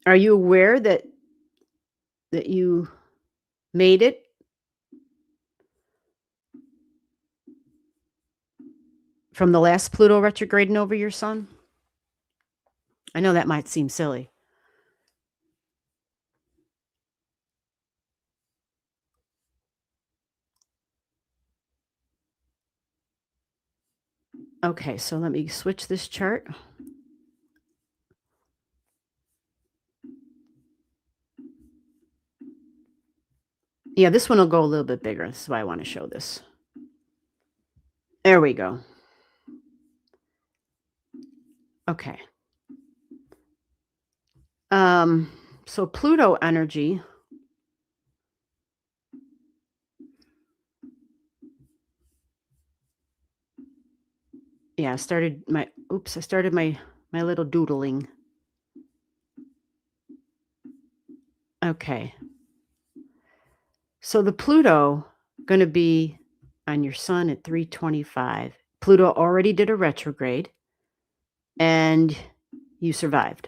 are you aware that you made it from the last Pluto retrograding over your sun? I know that might seem silly. Okay, so let me switch this chart. Yeah, this one will go a little bit bigger. This is why I want to show this. There we go. Okay. So Pluto energy. Yeah, I started my little doodling. Okay. So the Pluto going to be on your sun at 325. Pluto already did a retrograde and you survived.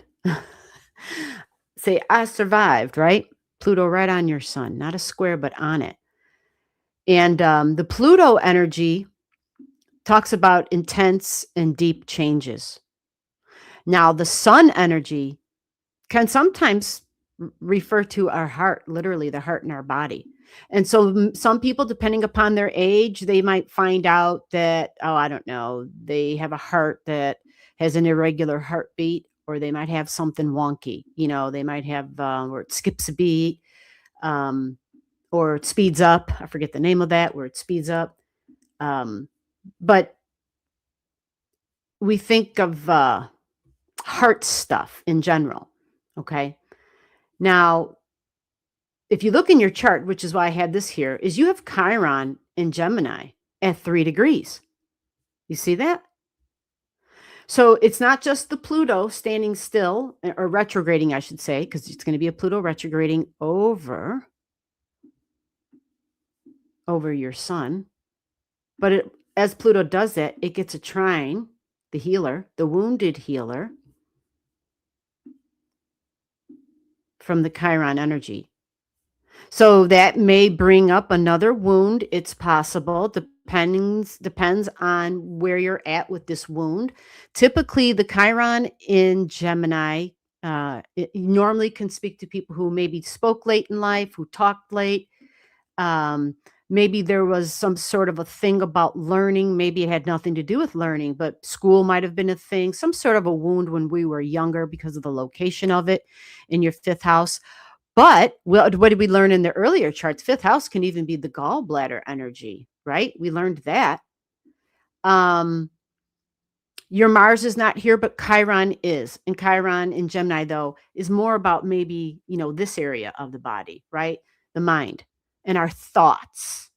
Say, I survived, right? Pluto right on your sun, not a square, but on it. And the Pluto energy talks about intense and deep changes. Now, the sun energy can sometimes refer to our heart, literally the heart in our body. And so some people, depending upon their age, they might find out that, oh, I don't know, they have a heart that has an irregular heartbeat, or they might have something wonky. You know, they might have where it skips a beat, or it speeds up. I forget the name of that, where it speeds up. But we think of heart stuff in general. Okay. Now, if you look in your chart, which is why I had this here, is you have Chiron in Gemini at 3 degrees. You see that? So it's not just the Pluto standing still, or retrograding, I should say, because it's going to be a Pluto retrograding over your sun. But as Pluto does that, it gets a trine, the healer, the wounded healer, from the Chiron energy. So that may bring up another wound. It's possible, depends on where you're at with this wound. Typically, the Chiron in Gemini it normally can speak to people who maybe spoke late in life, who talked late. Maybe there was some sort of a thing about learning. Maybe it had nothing to do with learning, but school might have been a thing, some sort of a wound when we were younger because of the location of it in your 5th house. But what did we learn in the earlier charts? 5th house can even be the gallbladder energy, right? We learned that. Your Mars is not here, but Chiron is. And Chiron in Gemini, though, is more about maybe, this area of the body, right? The mind and our thoughts.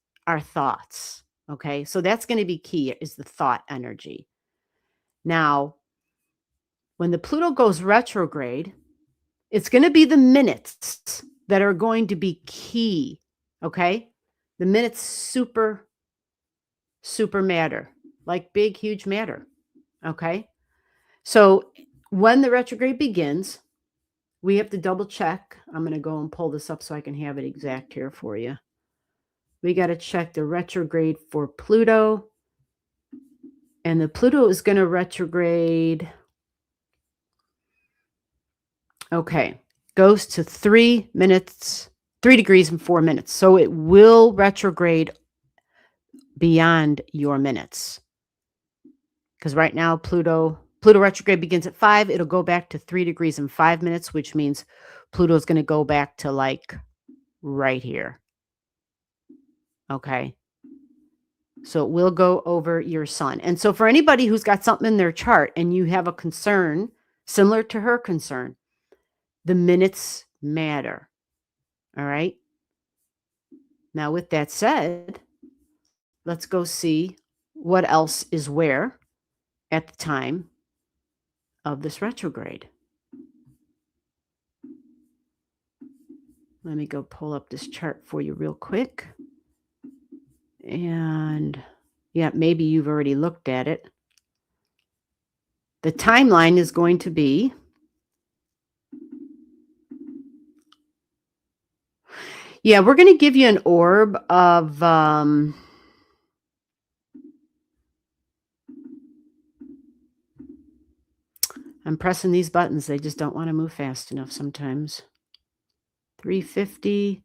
Okay. So that's going to be key, is the thought energy. Now, when the Pluto goes retrograde, it's going to be the minutes that are going to be key. Okay. The minutes super matter, like big, huge matter. Okay. So when the retrograde begins, we have to double check. I'm going to go and pull this up so I can have it exact here for you. We got to check the retrograde for Pluto. And the Pluto is going to retrograde. Okay. Goes to 3 degrees and 4 minutes. So it will retrograde beyond your minutes. Because right now, Pluto retrograde begins at 5. It'll go back to 3 degrees and 5 minutes, which means Pluto is going to go back to like right here. Okay. So it will go over your sun. And so for anybody who's got something in their chart and you have a concern similar to her concern, the minutes matter. All right. Now, with that said, let's go see what else is where at the time of this retrograde. Let me go pull up this chart for you real quick. And yeah, maybe you've already looked at it. The timeline is going to be, Yeah, we're going to give you an orb of I'm pressing these buttons. They just don't want to move fast enough sometimes. 350.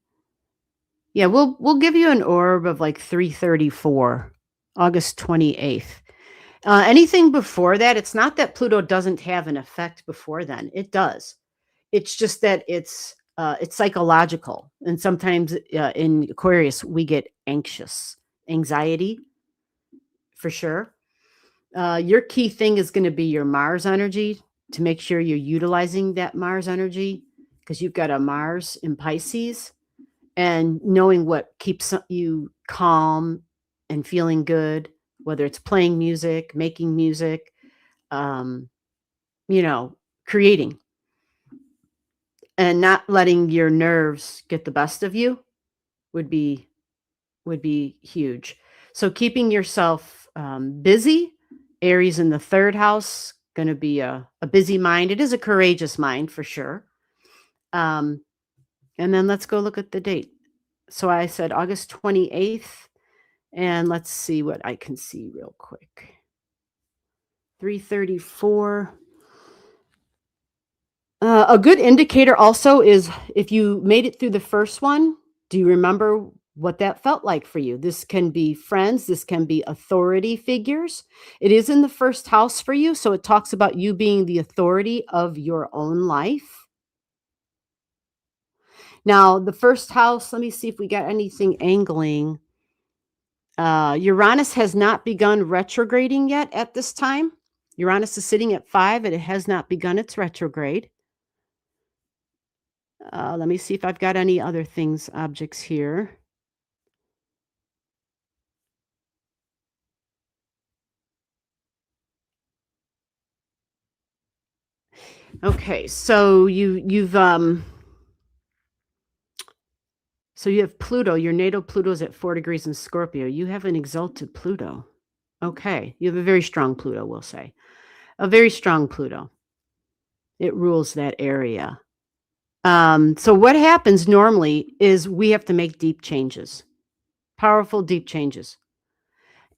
Yeah, we'll give you an orb of like 334, August 28th. Anything before that, it's not that Pluto doesn't have an effect before then. It does. It's just that it's psychological, and sometimes in Aquarius we get anxious, anxiety for sure. Your key thing is going to be your Mars energy, to make sure you're utilizing that Mars energy, because you've got a Mars in Pisces, and knowing what keeps you calm and feeling good, whether it's playing music, making music, um, creating, and not letting your nerves get the best of you would be huge. So keeping yourself busy. Aries in the third house, going to be a busy mind. It is a courageous mind for sure. And then let's go look at the date. So I said August 28th, and let's see what I can see real quick. 334. A good indicator also is if you made it through the first one, do you remember what that felt like for you? This can be friends, this can be authority figures. It is in the first house for you, so it talks about you being the authority of your own life. Now, the first house, let me see if we got anything angling. Uranus has not begun retrograding yet at this time. Uranus is sitting at 5 and it has not begun its retrograde. Let me see if I've got any other things, objects here. Okay, so you have Pluto. Your natal Pluto is at 4 degrees in Scorpio. You have an exalted Pluto. Okay, you have a very strong Pluto, we'll say. A very strong Pluto. It rules that area. So what happens normally is we have to make deep changes, powerful deep changes.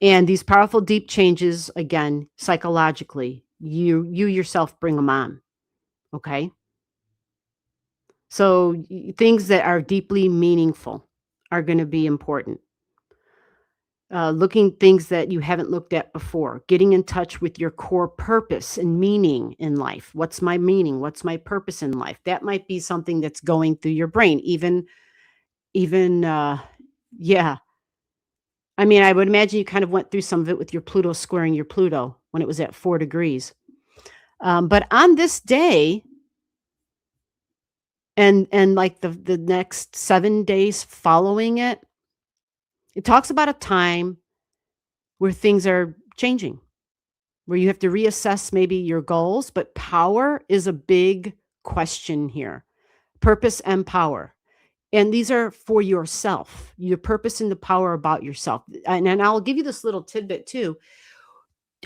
And these powerful deep changes, again, psychologically, you yourself bring them on. Okay. So things that are deeply meaningful are going to be important. Looking things that you haven't looked at before, getting in touch with your core purpose and meaning in life. What's my meaning? What's my purpose in life? That might be something that's going through your brain. Even, yeah. I mean, I would imagine you kind of went through some of it with your Pluto squaring your Pluto when it was at 4 degrees. But on this day, and like the next 7 days following it, it talks about a time where things are changing, where you have to reassess maybe your goals, but power is a big question here. Purpose and power. And these are for yourself, your purpose and the power about yourself. And I'll give you this little tidbit too.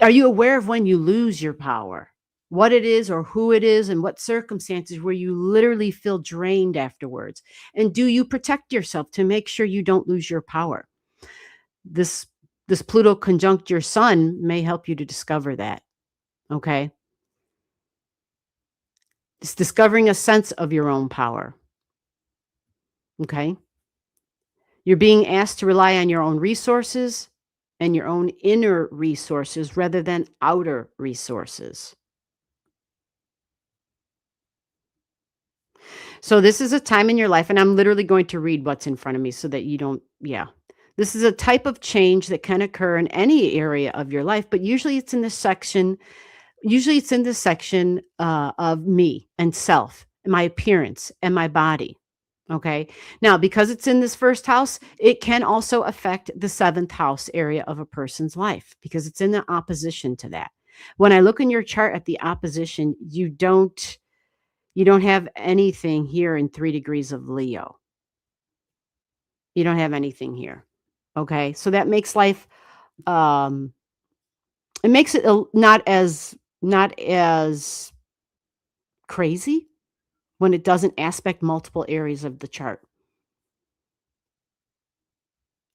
Are you aware of when you lose your power? What it is or who it is and what circumstances where you literally feel drained afterwards? And do you protect yourself to make sure you don't lose your power? This Pluto conjunct your sun may help you to discover that. Okay. It's discovering a sense of your own power. Okay. You're being asked to rely on your own resources and your own inner resources rather than outer resources. So this is a time in your life, and I'm literally going to read what's in front of me so that you don't, yeah. This is a type of change that can occur in any area of your life, but usually it's in this section. Usually it's in the section of me and self, and my appearance and my body. Okay. Now, because it's in this first house, it can also affect the 7th house area of a person's life because it's in the opposition to that. When I look in your chart at the opposition, you don't have anything here in 3 degrees of Leo. You don't have anything here. Okay. So that makes life, it makes it not as crazy when it doesn't aspect multiple areas of the chart.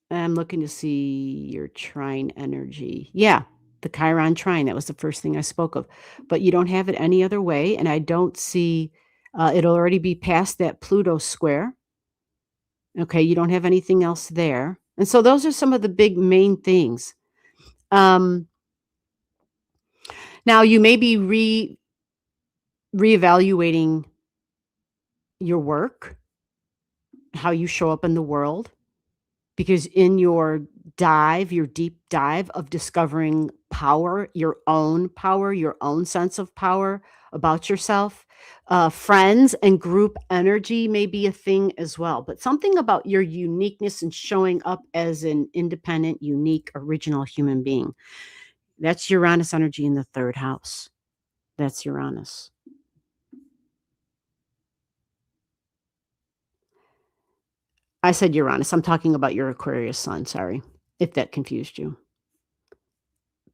I'm looking to see your trine energy. Yeah, the Chiron trine. That was the first thing I spoke of. But you don't have it any other way. And I don't see it'll already be past that Pluto square. Okay, you don't have anything else there. And so those are some of the big main things. Now you may be reevaluating your work, how you show up in the world, because in your deep dive of discovering power, your own sense of power about yourself, friends and group energy may be a thing as well. But something about your uniqueness and showing up as an independent, unique, original human being. That's Uranus energy in the third house. That's Uranus. I said Uranus. I'm talking about your Aquarius sun. Sorry if that confused you.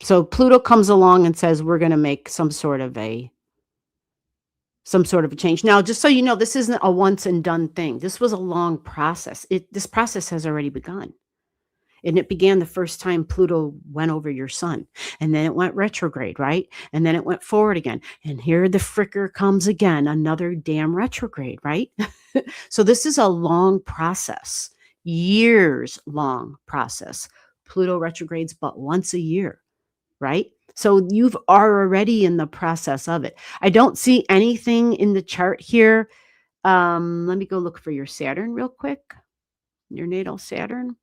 So Pluto comes along and says, we're going to make some sort of a change. Now, just so you know, this isn't a once and done thing. This was a long process. This process has already begun. And it began the first time Pluto went over your sun. And then it went retrograde, right? And then it went forward again. And here the fricker comes again, another damn retrograde, right? So this is a long process, years long process. Pluto retrogrades but once a year, right? So you've already in the process of it. I don't see anything in the chart here. Let me go look for your Saturn real quick. Your natal Saturn.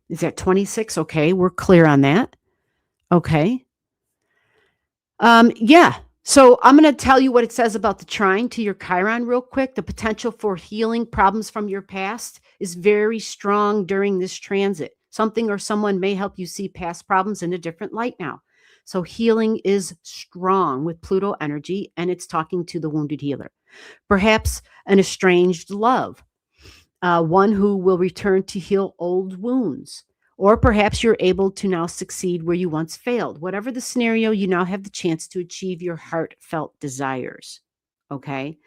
Is that 26? Okay, we're clear on that. Okay. Yeah. So I'm going to tell you what it says about the trine to your Chiron real quick. The potential for healing problems from your past is very strong during this transit. Something or someone may help you see past problems in a different light now. So healing is strong with Pluto energy, and it's talking to the wounded healer. Perhaps an estranged love. One who will return to heal old wounds. Or perhaps you're able to now succeed where you once failed. Whatever the scenario, you now have the chance to achieve your heartfelt desires. Okay.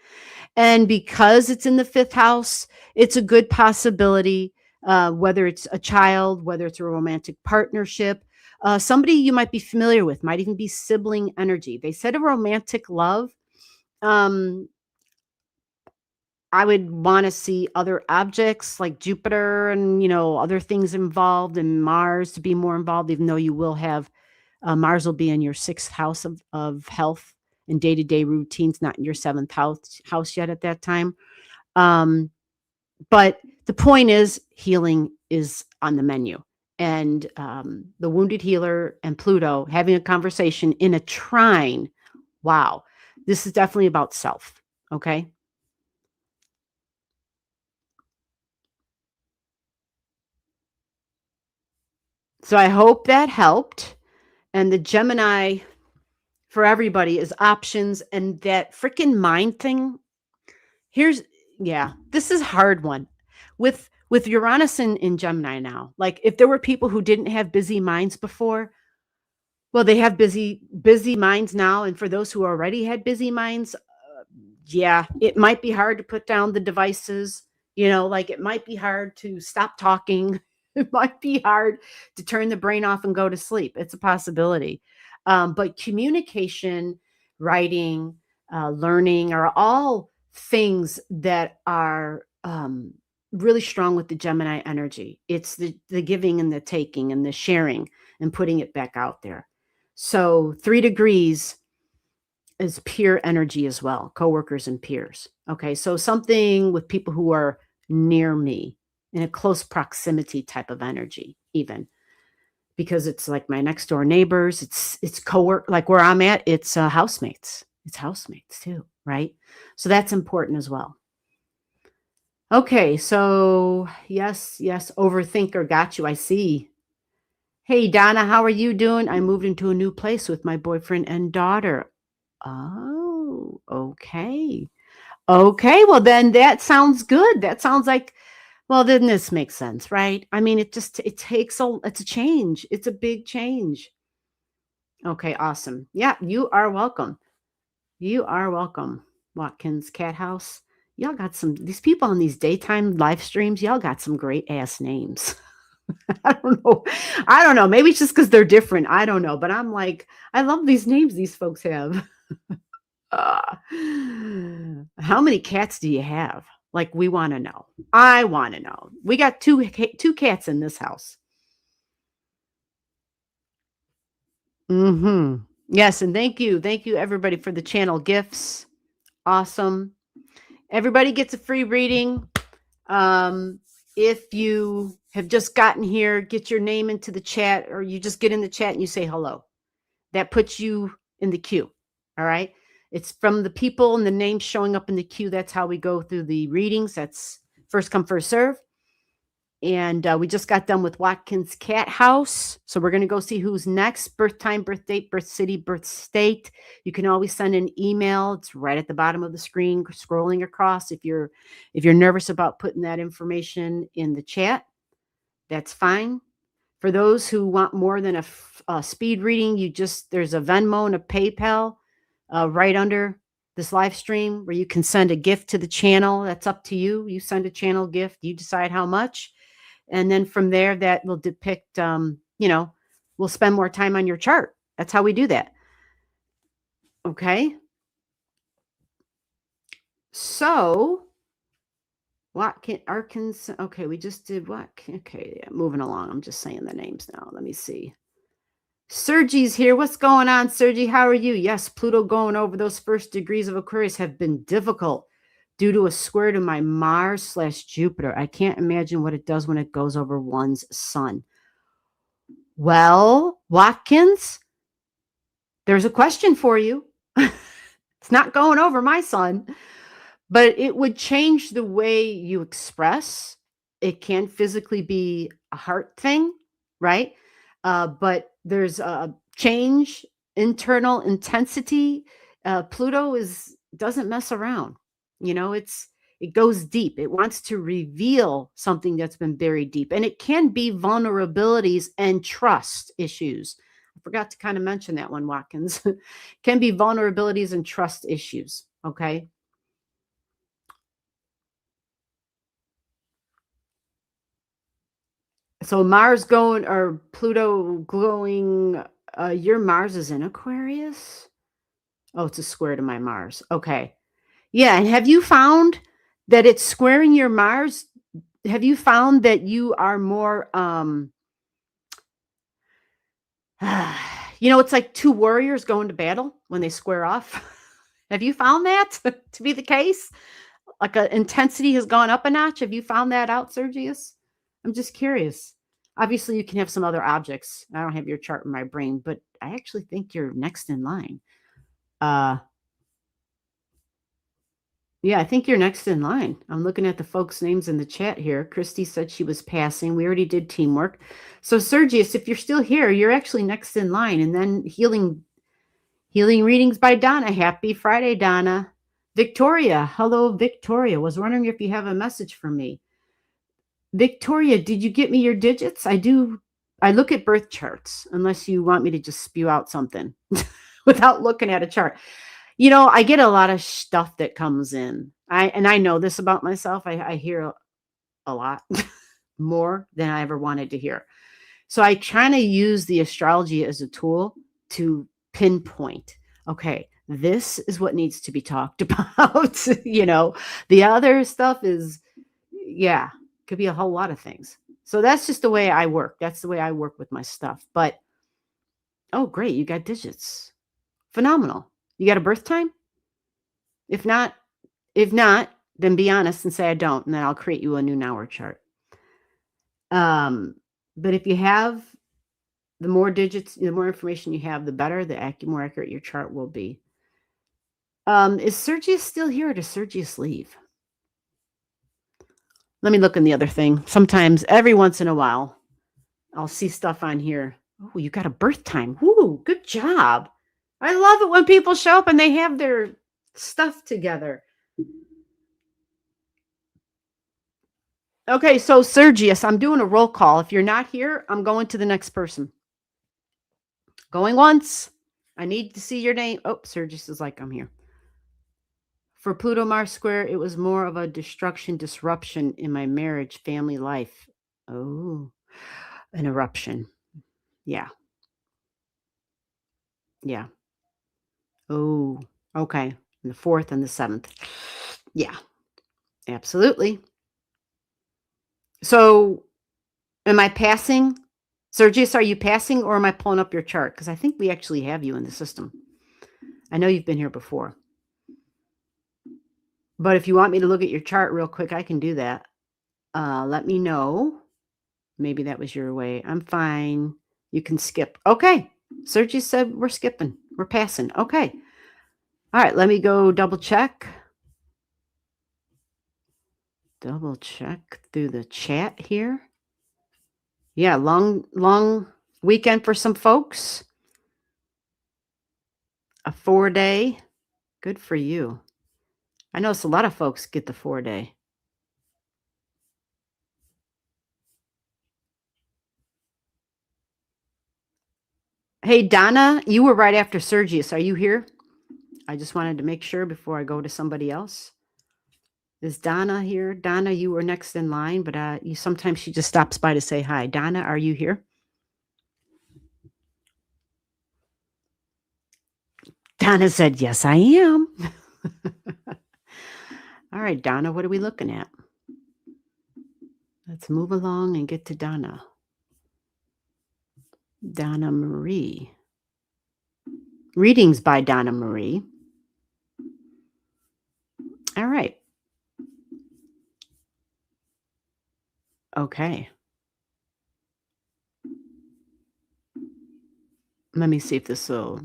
And because it's in the fifth house, it's a good possibility, whether it's a child, whether it's a romantic partnership, somebody you might be familiar with, might even be sibling energy. They said a romantic love. I would want to see other objects like Jupiter and, other things involved, and Mars to be more involved, even though you will have Mars will be in your sixth house of health and day-to-day routines, not in your seventh house yet at that time. But the point is healing is on the menu. And the wounded healer and Pluto having a conversation in a trine. Wow. This is definitely about self. Okay. So I hope that helped. And the Gemini for everybody is options, and that freaking mind thing. This is a hard one. With Uranus in Gemini now, like if there were people who didn't have busy minds before, well, they have busy minds now. And for those who already had busy minds, it might be hard to put down the devices, like it might be hard to stop talking. It might be hard to turn the brain off and go to sleep. It's a possibility. But communication, writing, learning are all things that are really strong with the Gemini energy. It's the giving and the taking and the sharing and putting it back out there. So 3 degrees is peer energy as well, coworkers and peers. Okay, so something with people who are near me in a close proximity type of energy, even because it's like my next door neighbors. It's cowork, like where I'm at. It's housemates. It's housemates too, right? So that's important as well. Okay, so yes, overthinker, got you. I see. Hey, Donna, how are you doing? I moved into a new place with my boyfriend and daughter. Oh, okay. Okay, well then that sounds good. That sounds like, well, then this makes sense, right? I mean, it's a change. It's a big change. Okay, awesome. Yeah, you are welcome. You are welcome. Watkins Cat House. Y'all got these people on these daytime live streams, y'all got some great ass names. I don't know. I don't know. Maybe it's just because they're different. I don't know. But I'm like, I love these names these folks have. Uh, how many cats do you have? Like, we want to know. I want to know. We got two cats in this house. Yes, and thank you everybody for the channel gifts. Awesome. Everybody gets a free reading. If you have just gotten here, get your name into the chat, or you just get in the chat and you say hello. That puts you in the queue. All right. It's from the people and the names showing up in the queue. That's how we go through the readings. That's first come, first serve. And we just got done with Watkins Cat House. So we're going to go see who's next. Birth time, birth date, birth city, birth state. You can always send an email. It's right at the bottom of the screen, scrolling across. If you're nervous about putting that information in the chat, that's fine. For those who want more than a speed reading, there's a Venmo and a PayPal right under this live stream where you can send a gift to the channel. That's up to you. You send a channel gift. You decide how much. And then from there, that will depict, we'll spend more time on your chart. That's how we do that. Okay. So, Arkansas. Okay, we just did what? Okay, yeah, moving along. I'm just saying the names now. Let me see. Sergi's here. What's going on, Sergi? How are you? Yes, Pluto going over those first degrees of Aquarius have been difficult due to a square to my Mars/Jupiter. I can't imagine what it does when it goes over one's sun. Well, Watkins, there's a question for you. It's not going over my sun, but it would change the way you express. It can physically be a heart thing, right? But there's a change, internal intensity. Pluto doesn't mess around. It goes deep. It wants to reveal something that's been buried deep. And it can be vulnerabilities and trust issues. I forgot to kind of mention that one, Watkins. Can be vulnerabilities and trust issues. Okay. So Mars going or Pluto going, your Mars is in Aquarius? Oh, it's a square to my Mars. Okay. Yeah, and have you found that it's squaring your Mars? Have you found that you are more it's like two warriors going to battle when they square off? Have you found that to be the case? Like intensity has gone up a notch. Have you found that out, Sergius? I'm just curious. Obviously, you can have some other objects. I don't have your chart in my brain, but I actually think you're next in line. Yeah, I think you're next in line. I'm looking at the folks' names in the chat here. Christy said she was passing. We already did teamwork. So, Sergius, if you're still here, you're actually next in line. And then healing readings by Donna. Happy Friday, Donna. Victoria. Hello, Victoria. Was wondering if you have a message for me. Victoria, did you get me your digits? I do. I look at birth charts, unless you want me to just spew out something without looking at a chart. I get a lot of stuff that comes in. I know this about myself. I hear a lot more than I ever wanted to hear. So I try to use the astrology as a tool to pinpoint, okay, this is what needs to be talked about. The other stuff is, could be a whole lot of things. So that's just the way I work. That's the way I work with my stuff. But, oh, great. You got digits. Phenomenal. You got a birth time? If not, then be honest and say I don't, and then I'll create you a new hour chart. But if you have the more digits, the more information you have, the better, the more accurate your chart will be. Is Sergius still here, or does Sergius leave? Let me look in the other thing. Sometimes, every once in a while, I'll see stuff on here. Oh, you got a birth time. Woo, good job. I love it when people show up and they have their stuff together. Okay, so Sergius, I'm doing a roll call. If you're not here, I'm going to the next person. Going once. I need to see your name. Oh, Sergius is like, I'm here. For Pluto Mars square, it was more of a disruption in my marriage, family life. Oh. An eruption. Yeah. Yeah. Oh, okay. And the 4th and the 7th. Yeah, absolutely. So, am I passing? Sergius, are you passing or am I pulling up your chart? Because I think we actually have you in the system. I know you've been here before. But if you want me to look at your chart real quick, I can do that. Let me know. Maybe that was your way. I'm fine. You can skip. Okay. Sergius said we're skipping. We're passing. Okay. All right. Let me go double check. Double check through the chat here. Yeah, long weekend for some folks. A 4-day. Good for you. I notice a lot of folks get the 4-day. Hey, Donna, you were right after Sergius. Are you here? I just wanted to make sure before I go to somebody else. Is Donna here? Donna, you were next in line, but sometimes she just stops by to say hi. Donna, are you here? Donna said, yes, I am. All right, Donna, what are we looking at? Let's move along and get to Donna. Donna Marie. Readings by Donna Marie. All right. Okay. Let me see if this will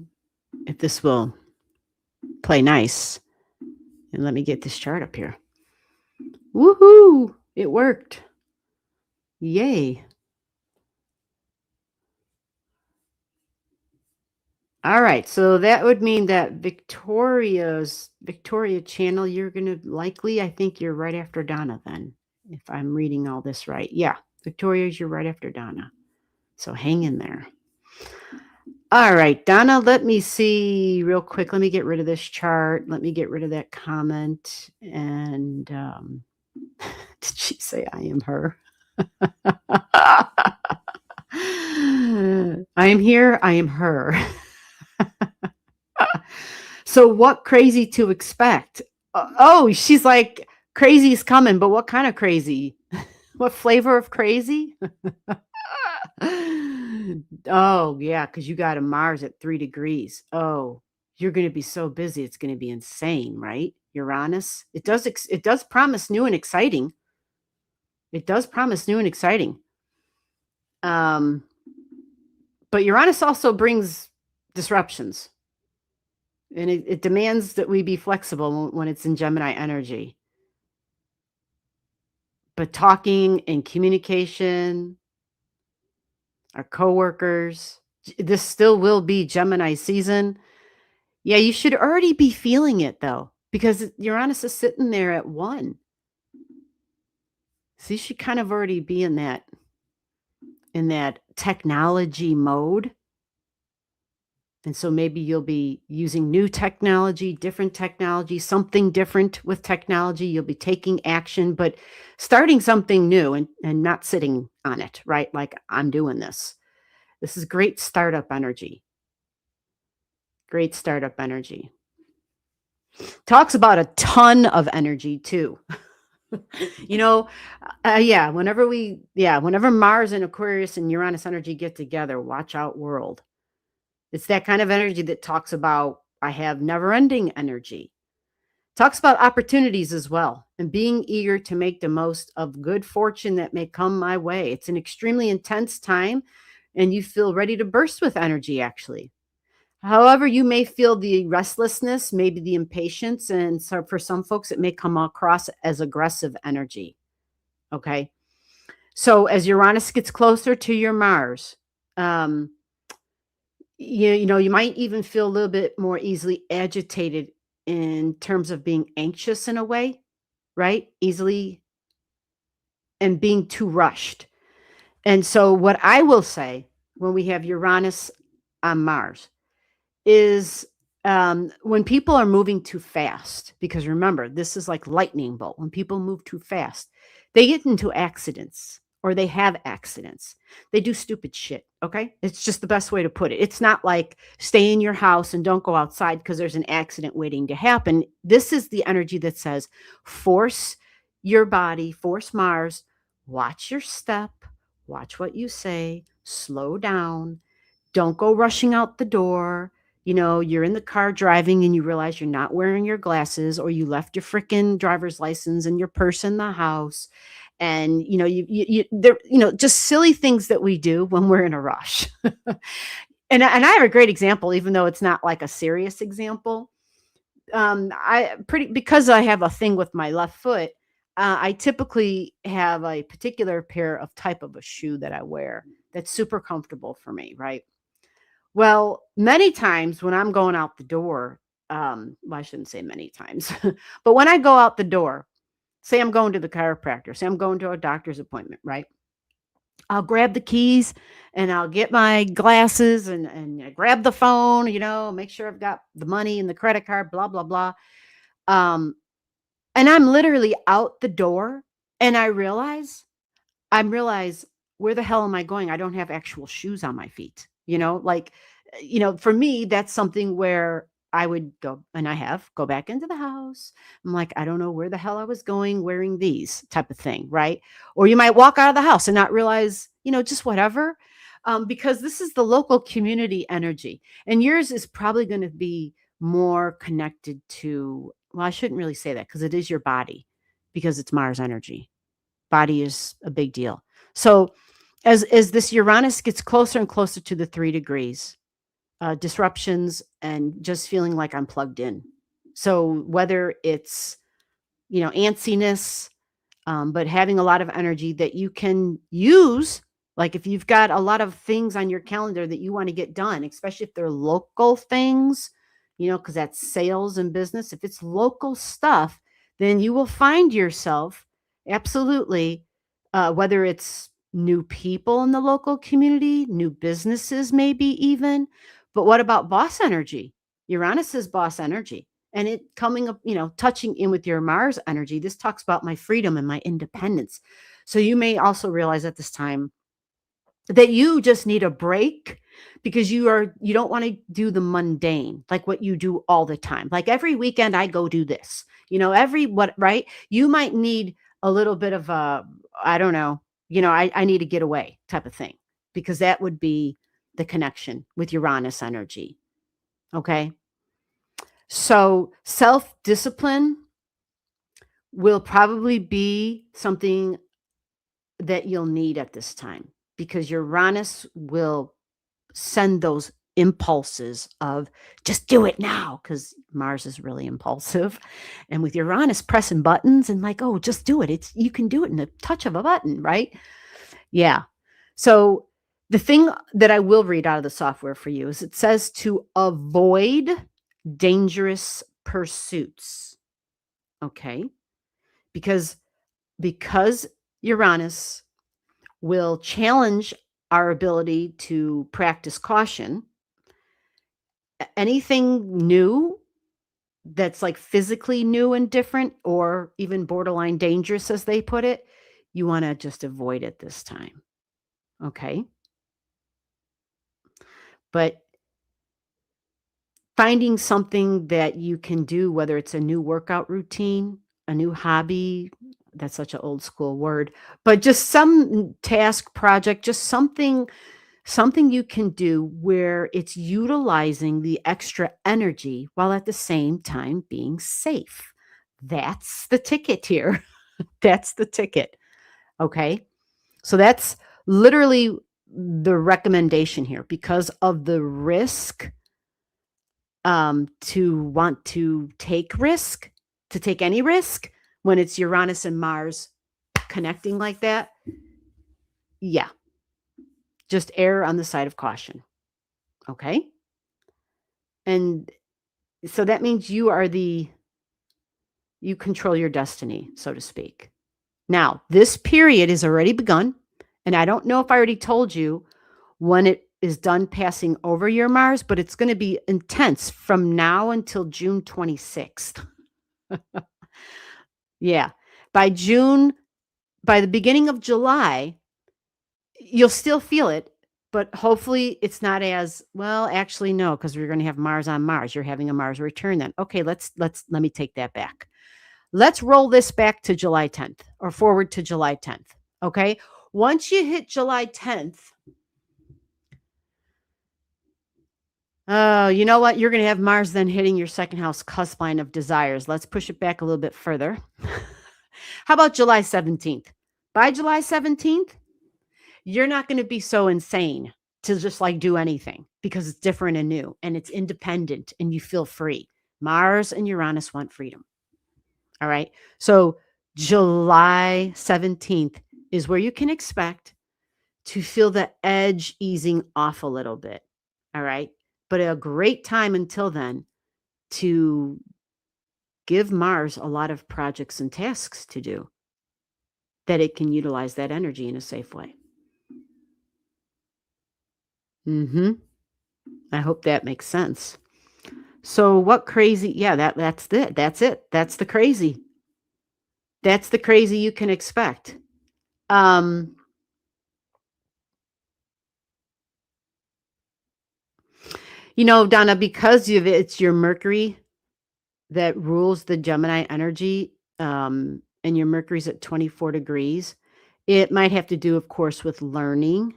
play nice. And let me get this chart up here. Woohoo! It worked. Yay. All right. So that would mean that Victoria channel, you're going to likely, I think you're right after Donna then, if I'm reading all this right. Yeah. Victoria's, you're right after Donna. So hang in there. All right, Donna, let me see real quick. Let me get rid of this chart. Let me get rid of that comment. And did she say I am her? I am here. I am her. So what crazy to expect? Oh, she's like, crazy's coming, but what kind of crazy? What flavor of crazy? Oh, yeah, because you got a Mars at 3 degrees. Oh, you're going to be so busy. It's going to be insane, right? Uranus. It does promise new and exciting. It does promise new and exciting. But Uranus also brings disruptions. And it demands that we be flexible when it's in Gemini energy. But talking and communication, our coworkers, this still will be Gemini season. Yeah, you should already be feeling it though, because Uranus is sitting there at 1. So you should kind of already be in that technology mode. And so maybe you'll be using new technology, different technology, something different with technology. You'll be taking action, but starting something new and not sitting on it, right? Like, I'm doing this. This is great startup energy. Great startup energy. Talks about a ton of energy too. Whenever Mars and Aquarius and Uranus energy get together, watch out world. It's that kind of energy that talks about, I have never-ending energy. Talks about opportunities as well and being eager to make the most of good fortune that may come my way. It's an extremely intense time and you feel ready to burst with energy, actually. However, you may feel the restlessness, maybe the impatience, and so for some folks, it may come across as aggressive energy. Okay. So as Uranus gets closer to your Mars, you might even feel a little bit more easily agitated in terms of being anxious in a way, right? Easily, and being too rushed. And so what I will say when we have Uranus on Mars is when people are moving too fast, because remember, this is like lightning bolt. When people move too fast, they get into accidents or they have accidents. They do stupid shit, okay? It's just the best way to put it. It's not like stay in your house and don't go outside because there's an accident waiting to happen. This is the energy that says force your body, force Mars, watch your step, watch what you say, slow down, don't go rushing out the door. You're in the car driving and you realize you're not wearing your glasses, or you left your freaking driver's license and your purse in the house. And just silly things that we do when we're in a rush. And I have a great example, even though it's not like a serious example. Because I have a thing with my left foot, I typically have a particular pair of type of a shoe that I wear that's super comfortable for me, right? Well, many times when I'm going out the door, well, I shouldn't say many times, but when I go out the door, say I'm going to the chiropractor, say I'm going to a doctor's appointment, right? I'll grab the keys and I'll get my glasses and I grab the phone, make sure I've got the money and the credit card, blah, blah, blah. And I'm literally out the door and I realize where the hell am I going? I don't have actual shoes on my feet. For me, that's something where I would go, and go back into the house. I'm like, I don't know where the hell I was going wearing these type of thing, right? Or you might walk out of the house and not realize, just whatever, because this is the local community energy. And yours is probably going to be more connected to, well, I shouldn't really say that because it is your body, because it's Mars energy. Body is a big deal. So as this Uranus gets closer and closer to the 3 degrees, disruptions and just feeling like I'm plugged in. So whether it's, antsiness, but having a lot of energy that you can use, like if you've got a lot of things on your calendar that you want to get done, especially if they're local things, because that's sales and business. If it's local stuff, then you will find yourself absolutely, whether it's new people in the local community, new businesses, maybe even. But what about boss energy? Uranus is boss energy. And it coming up, touching in with your Mars energy, this talks about my freedom and my independence. So you may also realize at this time that you just need a break, because you don't want to do the mundane, like what you do all the time. Like every weekend I go do this, right? You might need a little bit of I don't know, I need to get away type of thing, because that would be the connection with Uranus energy. Okay. So self-discipline will probably be something that you'll need at this time, because Uranus will send those impulses of just do it now, because Mars is really impulsive. And with Uranus pressing buttons and like, oh, just do it. You can do it in the touch of a button, right? Yeah. So the thing that I will read out of the software for you is it says to avoid dangerous pursuits. Okay. Because Uranus will challenge our ability to practice caution. Anything new that's like physically new and different, or even borderline dangerous, as they put it, you want to just avoid it this time. Okay. But finding something that you can do, whether it's a new workout routine, a new hobby, that's such an old school word, but just some task, project, just something you can do where it's utilizing the extra energy while at the same time being safe. That's the ticket here. That's the ticket. Okay. So that's literally the recommendation here, because of the risk, to want to take any risk when it's Uranus and Mars connecting like that. Yeah. Just err on the side of caution. Okay. And so that means you control your destiny, so to speak. Now, this period is already begun. And I don't know if I already told you when it is done passing over your Mars, but it's going to be intense from now until June 26th. Yeah. By the beginning of July, you'll still feel it, but hopefully it's not as well. Actually, no, because we're going to have Mars on Mars. You're having a Mars return then. Okay, let me take that back. Let's roll this back to July 10th or forward to July 10th. Okay. Once you hit July 10th, you know what? You're going to have Mars then hitting your second house cusp line of desires. Let's push it back a little bit further. How about July 17th? By July 17th, you're not going to be so insane to just like do anything because it's different and new and it's independent and you feel free. Mars and Uranus want freedom. All right. So July 17th is where you can expect to feel the edge easing off a little bit. All right. But a great time until then to give Mars a lot of projects and tasks to do that it can utilize that energy in a safe way. I hope that makes sense. So what crazy? Yeah, that's it. That's it. That's the crazy. That's the crazy you can expect. You know, Donna, because it's your Mercury that rules the Gemini energy, and your Mercury's at 24 degrees, it might have to do, of course, with learning.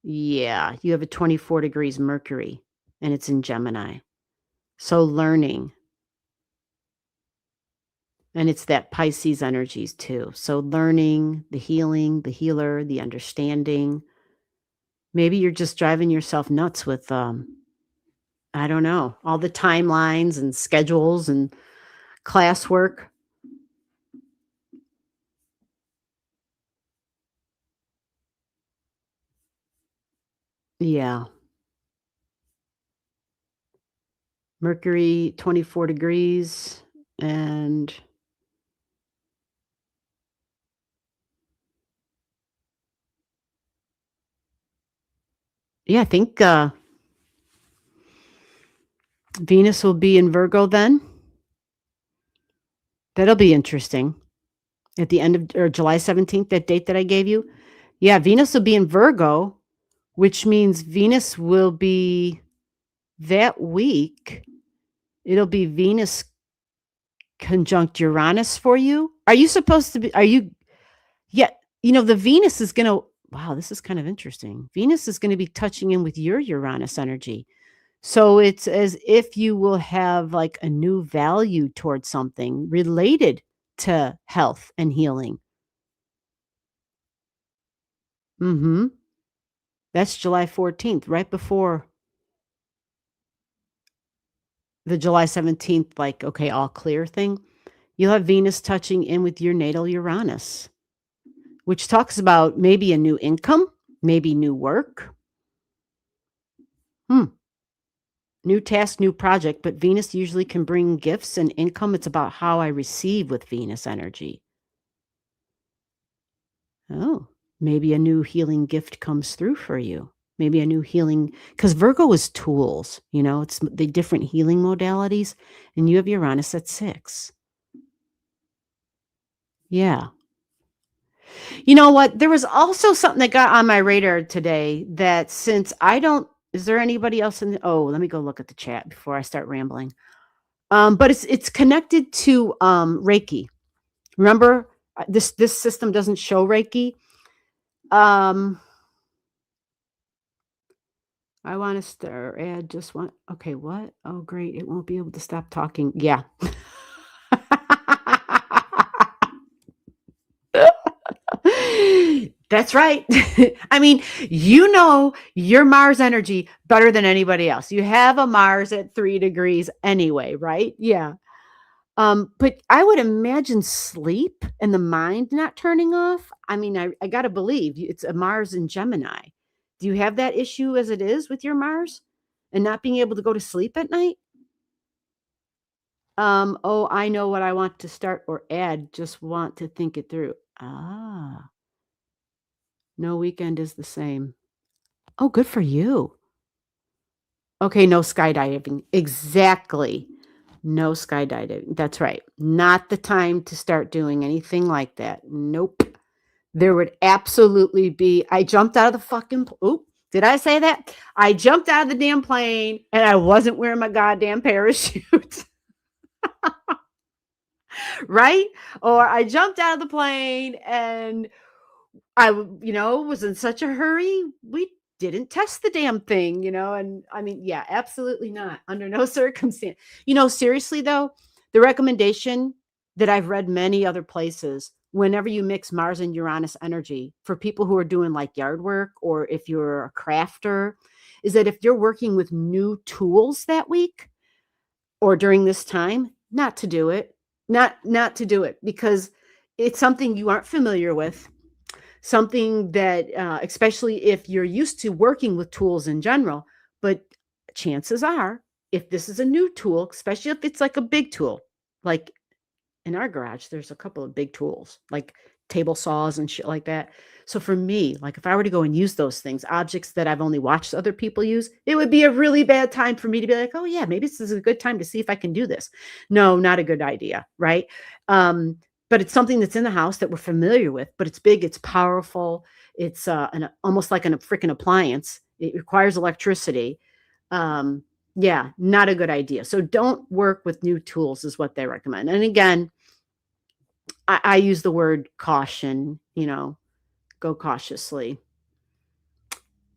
Yeah, you have a 24 degrees Mercury, and it's in Gemini. So learning. And it's that Pisces energies too. So learning, the healing, the healer, the understanding. Maybe you're just driving yourself nuts with, I don't know, all the timelines and schedules and classwork. Yeah. Mercury, 24 degrees. And yeah, I think Venus will be in Virgo then. That'll be interesting. At the end of or July 17th, that date that I gave you. Yeah, Venus will be in Virgo, which means Venus will be that week. It'll be Venus conjunct Uranus for you. Are you supposed to be, yeah, you know, the Venus is going to, wow, this is kind of interesting. Venus is going to be touching in with your Uranus energy. So it's as if you will have like a new value towards something related to health and healing. That's July 14th, right before the July 17th, like, okay, all clear thing. You'll have Venus touching in with your natal Uranus, which talks about maybe a new income, maybe new work. New task, new project, but Venus usually can bring gifts and income. It's about how I receive with Venus energy. Oh, maybe a new healing gift comes through for you. Maybe a new healing, because Virgo is tools, you know, it's the different healing modalities, and you have Uranus at 6. Yeah. You know what? There was also something that got on my radar today that since I don't, is there anybody else in the, oh, let me go look at the chat before I start rambling. But it's connected to Reiki. Remember, this system doesn't show Reiki. I want to start add just one. Okay, what? Oh, great. It won't be able to stop talking. Yeah. That's right. I mean, you know your Mars energy better than anybody else. You have a Mars at 3 degrees anyway, right? Yeah. But I would imagine sleep and the mind not turning off. I mean, I got to believe it's a Mars in Gemini. Do you have that issue as it is with your Mars and not being able to go to sleep at night? Oh, I know what I want to start or add. Just want to think it through. Ah, no weekend is the same. Oh, good for you. Okay, no skydiving. Exactly. No skydiving. That's right. Not the time to start doing anything like that. Nope. there would absolutely be, I jumped out of the fucking, did I say that? I jumped out of the damn plane and I wasn't wearing my goddamn parachute. Right? Or I jumped out of the plane and I, was in such a hurry. We didn't test the damn thing, and I mean, yeah, absolutely not. Under no circumstance. Seriously though, the recommendation that I've read many other places, whenever you mix Mars and Uranus energy for people who are doing like yard work, or if you're a crafter, is that if you're working with new tools that week or during this time, not to do it, not to do it, because it's something you aren't familiar with. Something that, especially if you're used to working with tools in general, but chances are, if this is a new tool, especially if it's like a big tool, like in our garage, there's a couple of big tools, like table saws and shit like that. So for me, like if I were to go and use those things, objects that I've only watched other people use, it would be a really bad time for me to be like, oh yeah, maybe this is a good time to see if I can do this. No, not a good idea, right? But it's something that's in the house that we're familiar with, but it's big, it's powerful. It's almost like a freaking appliance. It requires electricity. Yeah, not a good idea. So don't work with new tools is what they recommend. And again, I use the word caution, go cautiously.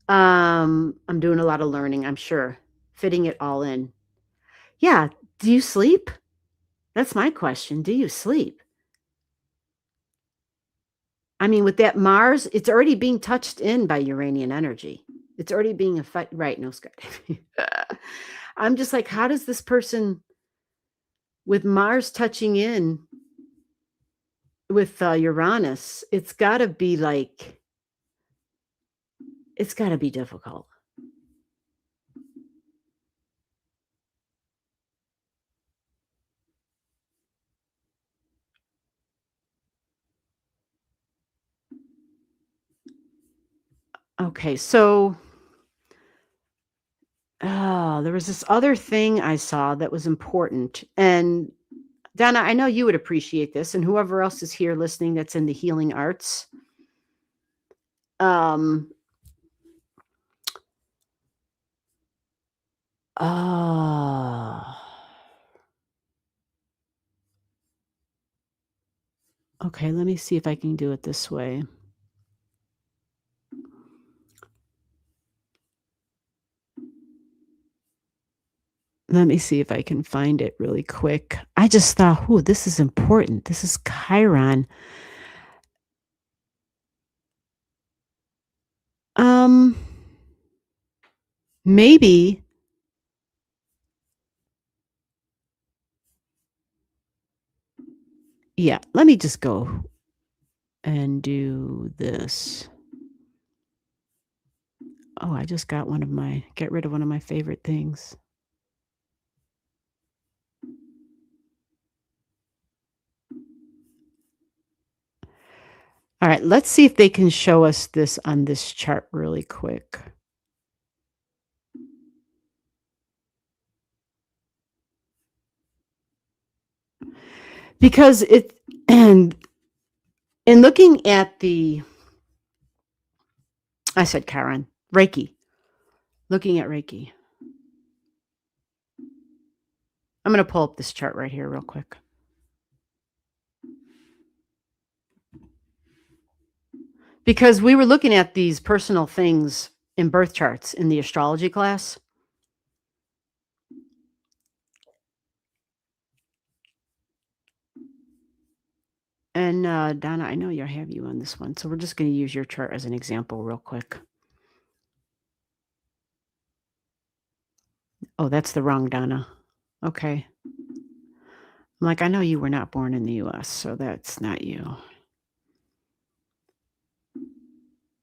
I'm doing a lot of learning, I'm sure, fitting it all in. Yeah. Do you sleep? That's my question. Do you sleep? I mean, with that Mars, it's already being touched in by Uranian energy. It's already being affected. Right. No, Scott. I'm just like, how does this person with Mars touching in with Uranus, it's got to be difficult. Okay, so there was this other thing I saw that was important. And Donna, I know you would appreciate this, and whoever else is here listening that's in the healing arts. Okay, let me see if I can do it this way. Let me see if I can find it really quick. I just thought, this is important. This is Chiron. Maybe. Yeah, let me just go and do this. Oh, I just got get rid of one of my favorite things. All right, let's see if they can show us this on this chart really quick. Because and in looking at I said Karen, Reiki, looking at Reiki. I'm going to pull up this chart right here real quick. Because we were looking at these personal things in birth charts in the astrology class. And Donna, I know I have you on this one, so we're just going to use your chart as an example real quick. Oh, that's the wrong Donna. Okay. I'm like, I know you were not born in the U.S., so that's not you.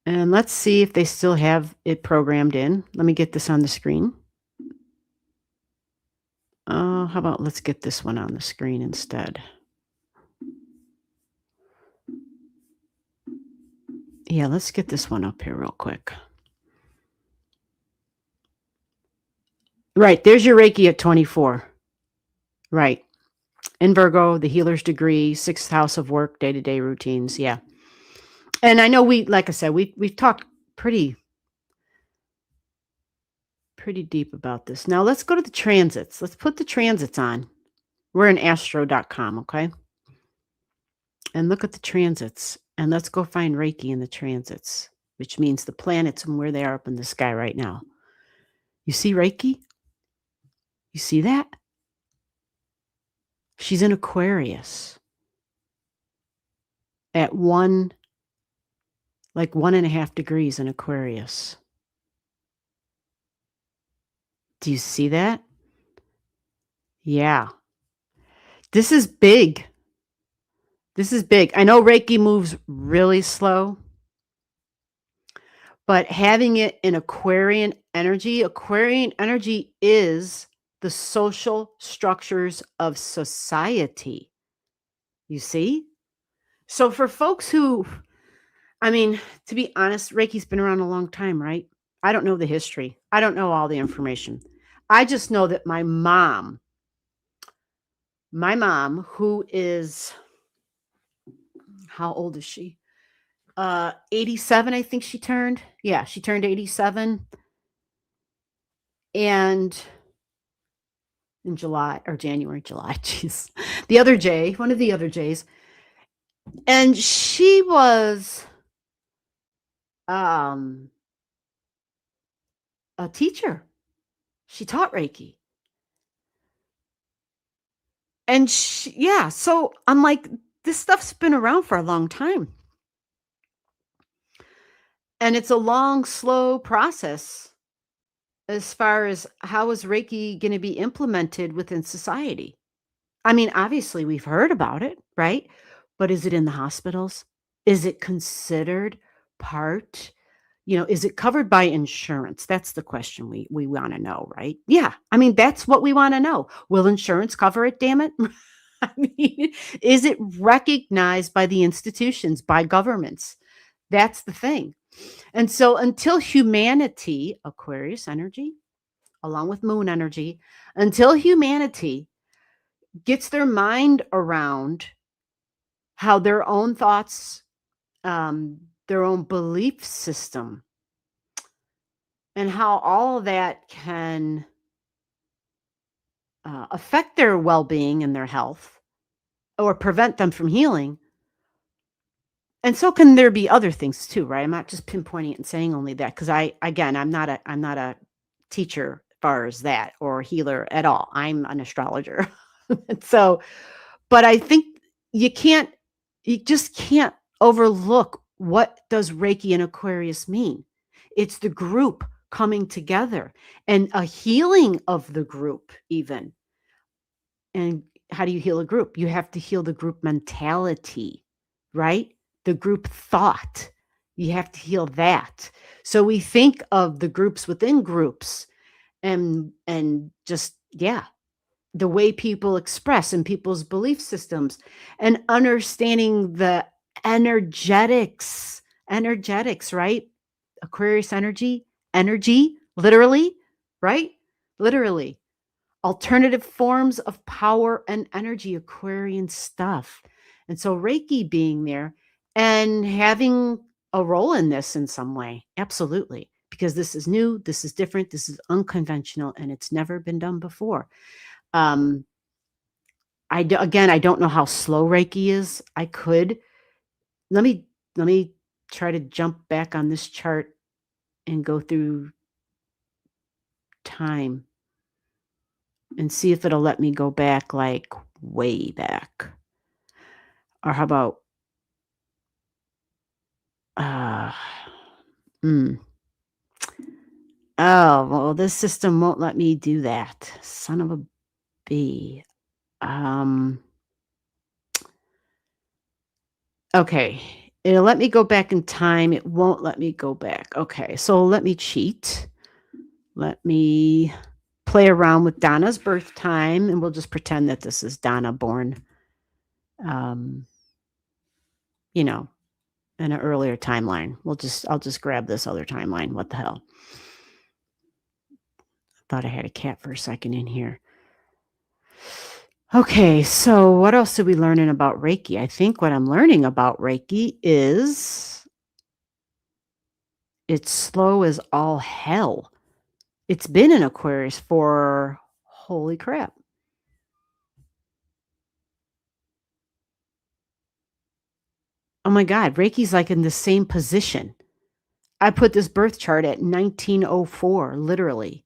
And let's see if they still have it programmed in. Let me get this on the screen. How about let's get this one on the screen instead. Yeah, let's get this one up here real quick. Right, there's your Reiki at 24. Right. In Virgo, the healer's degree, 6th house of work, day-to-day routines. Yeah. And I know like I said, we've talked pretty deep about this. Now let's go to the transits. Let's put the transits on. We're in astro.com, okay? And look at the transits. And let's go find Reiki in the transits, which means the planets and where they are up in the sky right now. You see Reiki? You see that? She's in Aquarius at 1.5 degrees in Aquarius. Do you see that? Yeah. This is big. This is big. I know Reiki moves really slow, but having it in Aquarian energy is the social structures of society. You see? So for folks who, I mean, to be honest, Reiki's been around a long time, right? I don't know the history. I don't know all the information. I just know that my mom, who is, how old is she? 87, I think she turned. Yeah, she turned 87. And in July, jeez. The other J, one of the other J's. And she was a teacher. She taught Reiki. And so I'm like, this stuff's been around for a long time. And it's a long, slow process as far as how is Reiki going to be implemented within society. I mean, obviously we've heard about it, right? But is it in the hospitals? Is it considered part? Is it covered by insurance? That's the question we want to know, right? Yeah. I mean, that's what we want to know. Will insurance cover it, damn it? I mean, is it recognized by the institutions, by governments? That's the thing. And so until humanity, Aquarius energy, along with moon energy, until humanity gets their mind around how their own thoughts, their own belief system, and how all of that can affect their well-being and their health or prevent them from healing. And so can there be other things too, right? I'm not just pinpointing it and saying only that, because I'm not a teacher as far as that or a healer at all. I'm an astrologer. So, but I think you just can't overlook what does Reiki and Aquarius mean. It's the group coming together and a healing of the group even. And how do you heal a group? You have to heal the group mentality, right? The group thought. You have to heal that. So we think of the groups within groups and just, the way people express and people's belief systems and understanding the energetics, right? Aquarius energy, literally, right? Literally. Alternative forms of power and energy, Aquarian stuff. And so Reiki being there and having a role in this in some way, absolutely, because this is new, this is different, this is unconventional, and it's never been done before. I don't know how slow Reiki is. I could. Let me try to jump back on this chart and go through time and see if it'll let me go back like way back. Or how about oh, well, this system won't let me do that. Son of a bee. Okay. It'll let me go back in time. It won't let me go back. Okay. So let me cheat. Let me play around with Donna's birth time, and we'll just pretend that this is Donna born, in an earlier timeline. I'll just grab this other timeline. What the hell? I thought I had a cat for a second in here. Okay, so what else are we learning about Reiki? I think what I'm learning about Reiki is It's slow as all hell. It's been in Aquarius for, holy crap. Oh my God, Reiki's like in the same position. I put this birth chart at 1904, literally.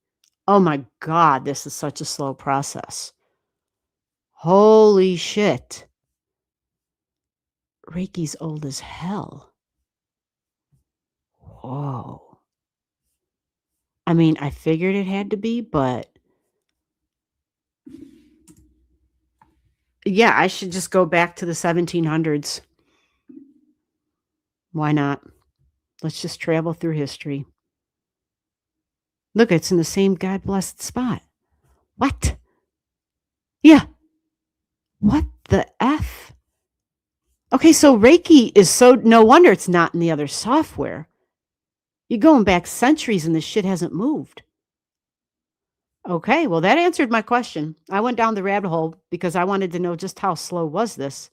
Oh my God, this is such a slow process. Holy shit. Reiki's old as hell. Whoa. I mean, I figured it had to be, but yeah, I should just go back to the 1700s. Why not? Let's just travel through history. Look, it's in the same God blessed spot. What? Yeah. What the F? Okay, so Reiki is so, no wonder it's not in the other software. You're going back centuries and this shit hasn't moved. Okay, well, that answered my question. I went down the rabbit hole because I wanted to know just how slow was this.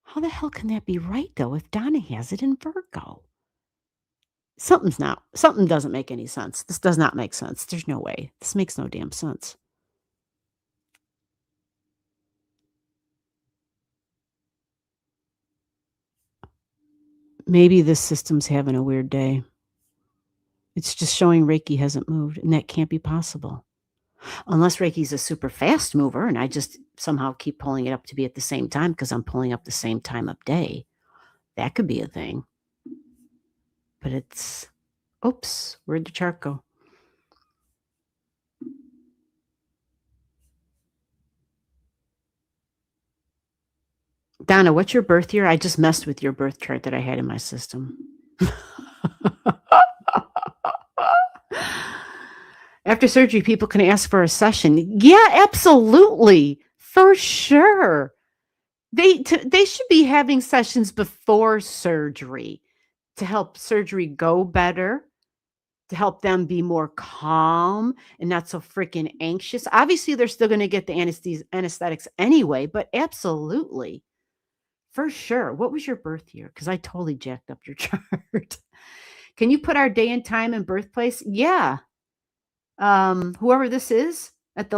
How the hell can that be right, though, if Donna has it in Virgo? Something doesn't make any sense. This does not make sense. There's no way. This makes no damn sense. Maybe this system's having a weird day. It's just showing Reiki hasn't moved, and that can't be possible. Unless Reiki's a super fast mover, and I just somehow keep pulling it up to be at the same time because I'm pulling up the same time of day. That could be a thing. But it's, oops, where'd the chart go? Donna, what's your birth year? I just messed with your birth chart that I had in my system. After surgery, people can ask for a session. Yeah, absolutely. For sure. They should be having sessions before surgery to help surgery go better, to help them be more calm and not so freaking anxious. Obviously, they're still going to get the anesthetics anyway, but absolutely. For sure. What was your birth year? Because I totally jacked up your chart. Can you put our day and time and birthplace? Yeah. Whoever this is at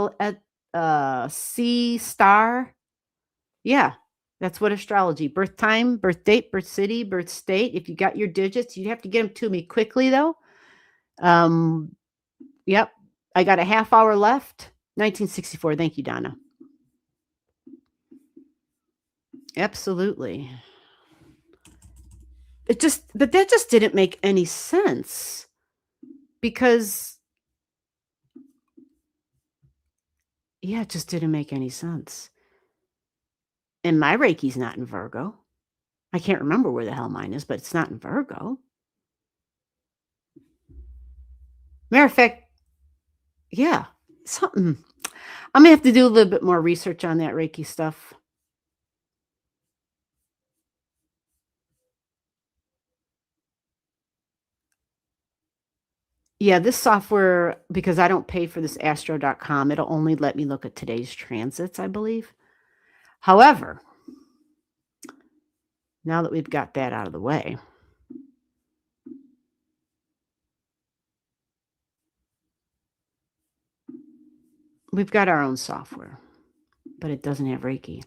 C star. Yeah. That's what astrology. Birth time, birth date, birth city, birth state. If you got your digits, you have to get them to me quickly though. Yep. I got a half hour left. 1964. Thank you, Donna. Absolutely. But that just didn't make any sense because, yeah, it just didn't make any sense. And my Reiki's not in Virgo. I can't remember where the hell mine is, but it's not in Virgo. Matter of fact, yeah, something. I'm going to have to do a little bit more research on that Reiki stuff. Yeah, this software, because I don't pay for this astro.com, it'll only let me look at today's transits, I believe. However, now that we've got that out of the way, we've got our own software, but it doesn't have Reiki.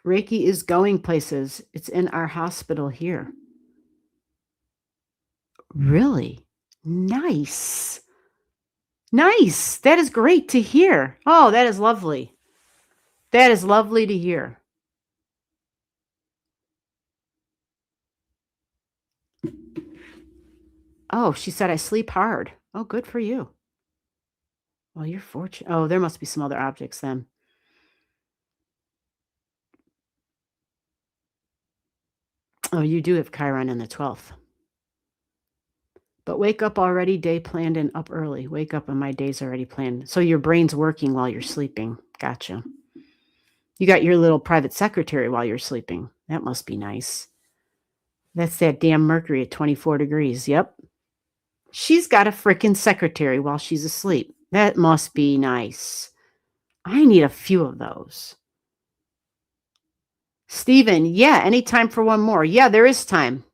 Reiki is going places. It's in our hospital here. Really? Nice. Nice. That is great to hear. Oh, that is lovely. That is lovely to hear. Oh, she said I sleep hard. Oh, good for you. Well, you're fortunate. Oh, there must be some other objects then. Oh, you do have Chiron in the 12th. But wake up already, day planned and up early. Wake up and my day's already planned. So your brain's working while you're sleeping. Gotcha. You got your little private secretary while you're sleeping. That must be nice. That's that damn Mercury at 24 degrees. Yep. She's got a freaking secretary while she's asleep. That must be nice. I need a few of those. Stephen, yeah, any time for one more. Yeah, there is time.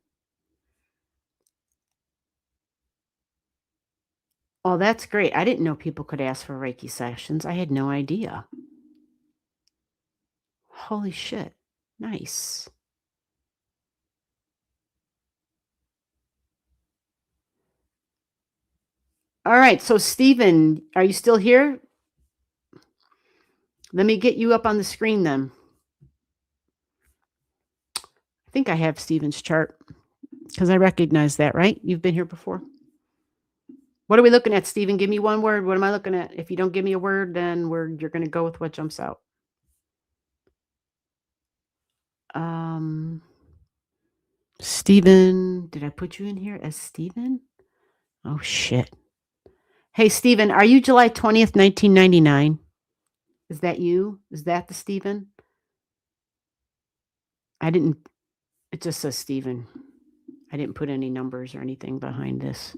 Oh, that's great. I didn't know people could ask for Reiki sessions. I had no idea. Holy shit. Nice. All right. So, Stephen, are you still here? Let me get you up on the screen then. I think I have Stephen's chart because I recognize that, right? You've been here before. What are we looking at, Stephen? Give me one word. What am I looking at? If you don't give me a word, then you're going to go with what jumps out. Stephen, did I put you in here as Stephen? Oh, shit. Hey, Stephen, are you July 20th, 1999? Is that you? Is that the Stephen? It just says Stephen. I didn't put any numbers or anything behind this.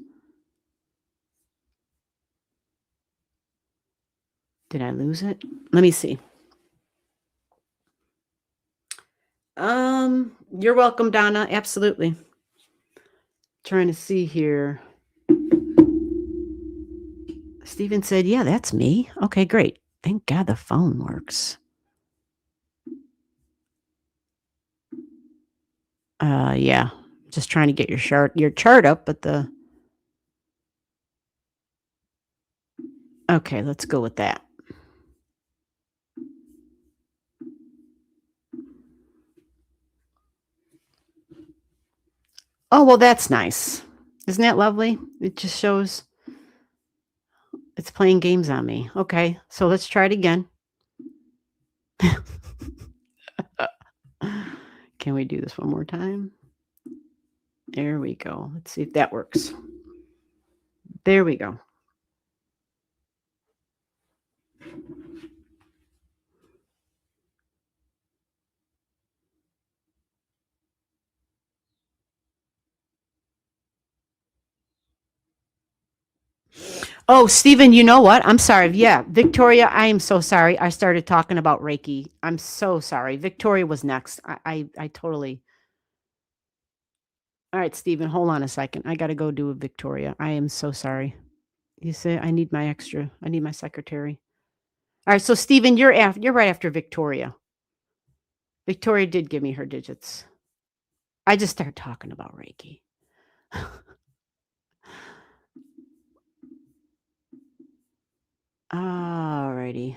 Did I lose it? Let me see. You're welcome, Donna. Absolutely. Trying to see here. Stephen said, yeah, that's me. Okay, great. Thank God the phone works. Yeah. Just trying to get your chart up, but okay, let's go with that. Oh, well, that's nice. Isn't that lovely? It just shows it's playing games on me. Okay, so let's try it again. Can we do this one more time? There we go. Let's see if that works. There we go. Oh, Stephen, you know what? I'm sorry. Yeah, Victoria, I am so sorry. I started talking about Reiki. I'm so sorry. Victoria was next. I totally. All right, Stephen, hold on a second. I got to go do a Victoria. I am so sorry. You say I need my secretary. All right, so Stephen, you're right after Victoria. Victoria did give me her digits. I just started talking about Reiki. Alrighty.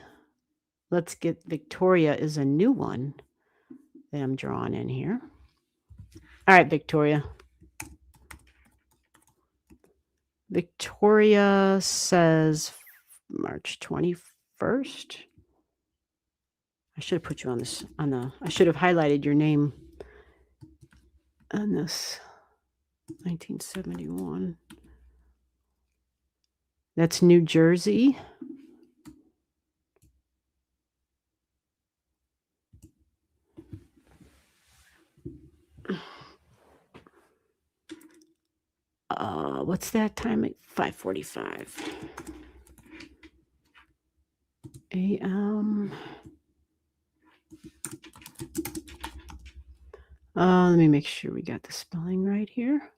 Let's get Victoria is a new one that I'm drawing in here. All right, Victoria. Victoria says March 21st. I should have put you on this I should have highlighted your name on this 1971. That's New Jersey. What's that time at 5:45 a.m. Let me make sure we got the spelling right here.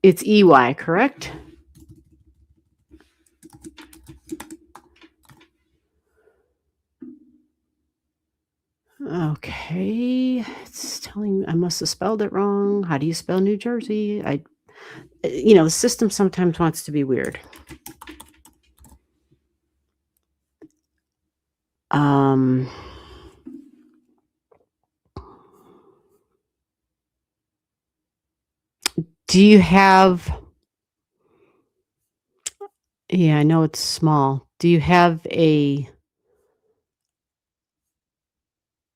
It's EY, correct? Okay, it's telling me I must have spelled it wrong. How do you spell New Jersey? The system sometimes wants to be weird. Do you have? Yeah, I know it's small. Do you have a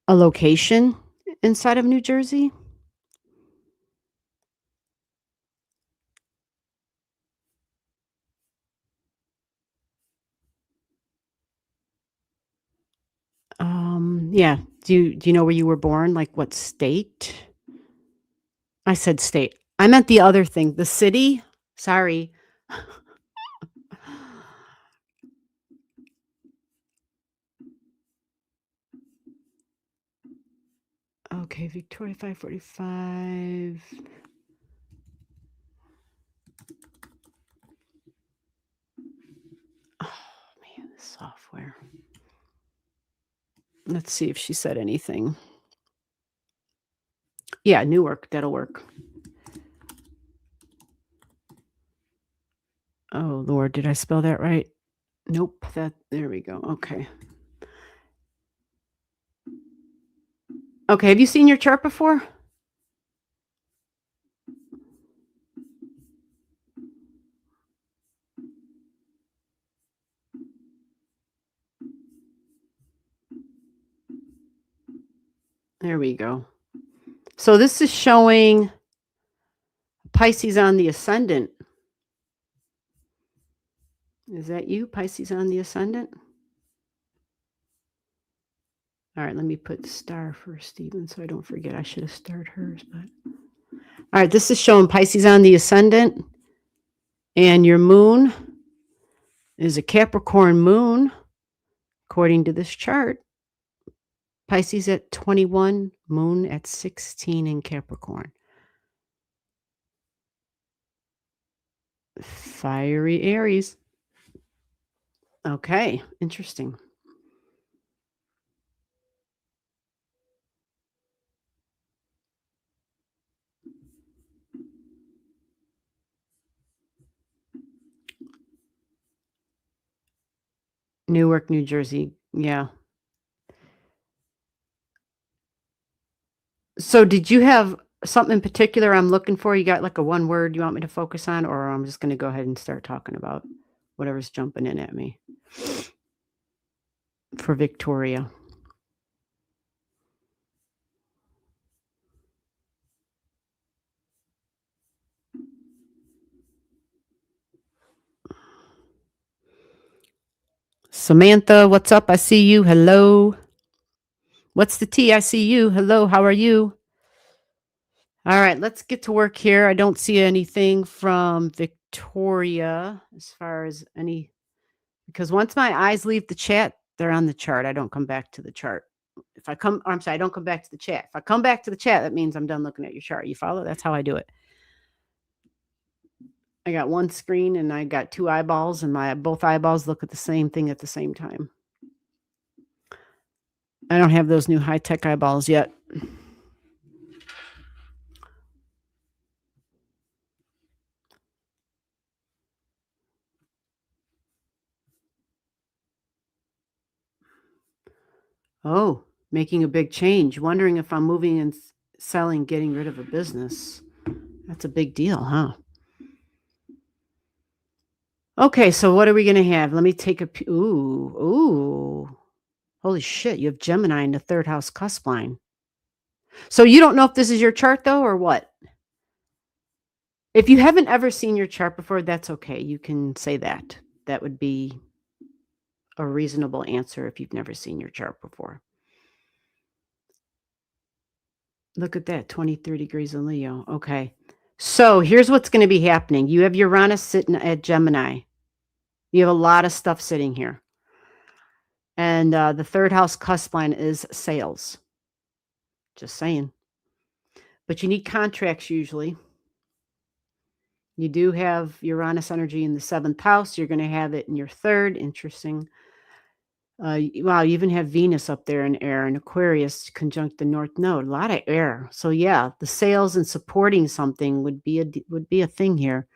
location inside of New Jersey? Yeah. Do you know where you were born? Like what state? I said state. I meant the other thing, the city. Sorry. Okay, Victoria 545. Oh, man, this software. Let's see if she said anything. Yeah, Newark, that'll work. Oh, Lord, did I spell that right? Nope, there we go. Okay. Okay, have you seen your chart before? There we go. So this is showing Pisces on the ascendant. Is that you, Pisces on the ascendant? All right, let me put star first, Stephen, so I don't forget. I should have starred hers, but all right, this is showing Pisces on the ascendant, and your moon is a Capricorn moon, according to this chart. Pisces at 21, moon at 16 in Capricorn. Fiery Aries. Okay, interesting. Newark, New Jersey. Yeah. So did you have something in particular I'm looking for? You got like a one word you want me to focus on, or I'm just going to go ahead and start talking about whatever's jumping in at me for Victoria? Samantha, what's up? I see you. Hello. What's the tea? I see you. Hello. How are you? All right, let's get to work here. I don't see anything from Victoria as far as any, because once my eyes leave the chat, they're on the chart. I don't come back to the chart. If I come, I'm sorry, I don't come back to the chat. If I come back to the chat, that means I'm done looking at your chart. You follow? That's how I do it. I got one screen and I got two eyeballs, and my both eyeballs look at the same thing at the same time. I don't have those new high-tech eyeballs yet. Oh, making a big change. Wondering if I'm moving and selling, getting rid of a business. That's a big deal, huh? Okay, so what are we going to have? Let me take a... Ooh. Holy shit, you have Gemini in the third house cusp line. So you don't know if this is your chart, though, or what? If you haven't ever seen your chart before, that's okay. You can say that. That would be a reasonable answer if you've never seen your chart before. Look at that, 23 degrees in Leo. Okay. So here's what's going to be happening. You have Uranus sitting at Gemini. You have a lot of stuff sitting here. And the third house cusp line is sales. Just saying. But you need contracts usually. You do have Uranus energy in the 7th house. You're going to have it in your 3rd. Interesting. Wow, you even have Venus up there in air, and Aquarius conjunct the North Node. A lot of air. So yeah, the sales and supporting something would be a thing here.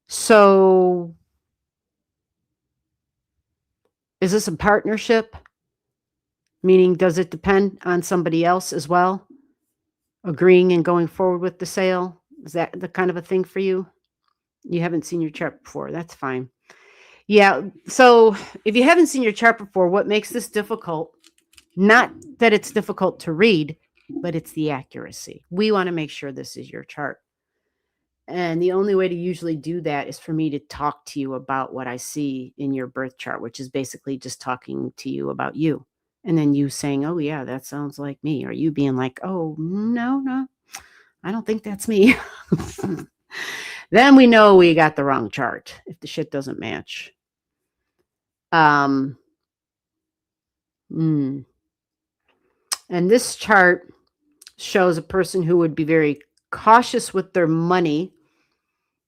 So is this a partnership? Meaning, does it depend on somebody else as well? Agreeing and going forward with the sale? Is that the kind of a thing for you? You haven't seen your chart before. That's fine. Yeah. So if you haven't seen your chart before, what makes this difficult? Not that it's difficult to read, but it's the accuracy. We want to make sure this is your chart. And the only way to usually do that is for me to talk to you about what I see in your birth chart, which is basically just talking to you about you. And then you saying, oh, yeah, that sounds like me. Or you being like, oh, no, I don't think that's me. Then we know we got the wrong chart if the shit doesn't match. And this chart shows a person who would be very cautious with their money,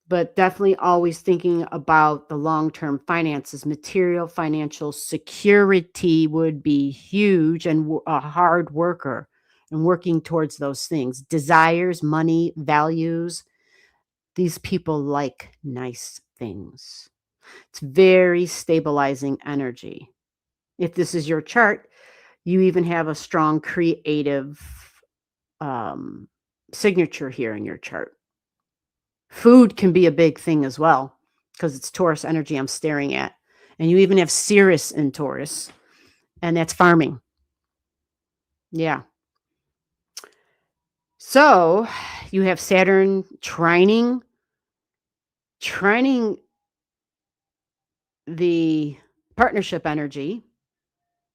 but definitely always thinking about the long-term finances. Material financial security would be huge, and a hard worker and working towards those things. Desires, money, values. These people like nice things. It's very stabilizing energy. If this is your chart, you even have a strong creative signature here in your chart. Food can be a big thing as well because it's Taurus energy I'm staring at. And you even have Sirius in Taurus, and that's farming. Yeah. So you have Saturn trining the partnership energy,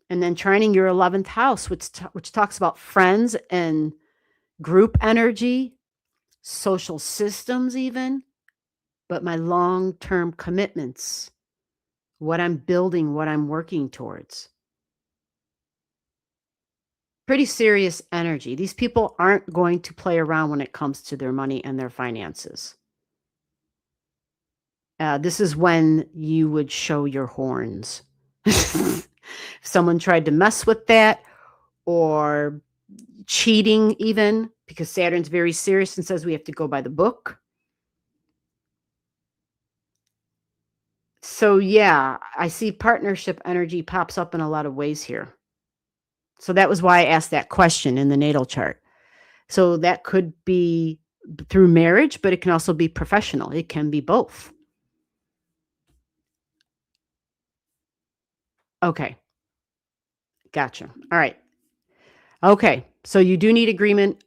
and then trining your 11th house, which talks about friends and group energy, social systems even, but my long-term commitments, what I'm building, what I'm working towards. Pretty serious energy. These people aren't going to play around when it comes to their money and their finances. This is when you would show your horns. If someone tried to mess with that, or cheating even, because Saturn's very serious and says we have to go by the book. So yeah, I see partnership energy pops up in a lot of ways here. So that was why I asked that question in the natal chart. So that could be through marriage, but it can also be professional. It can be both. Okay. Gotcha. All right. Okay. So you do need agreement.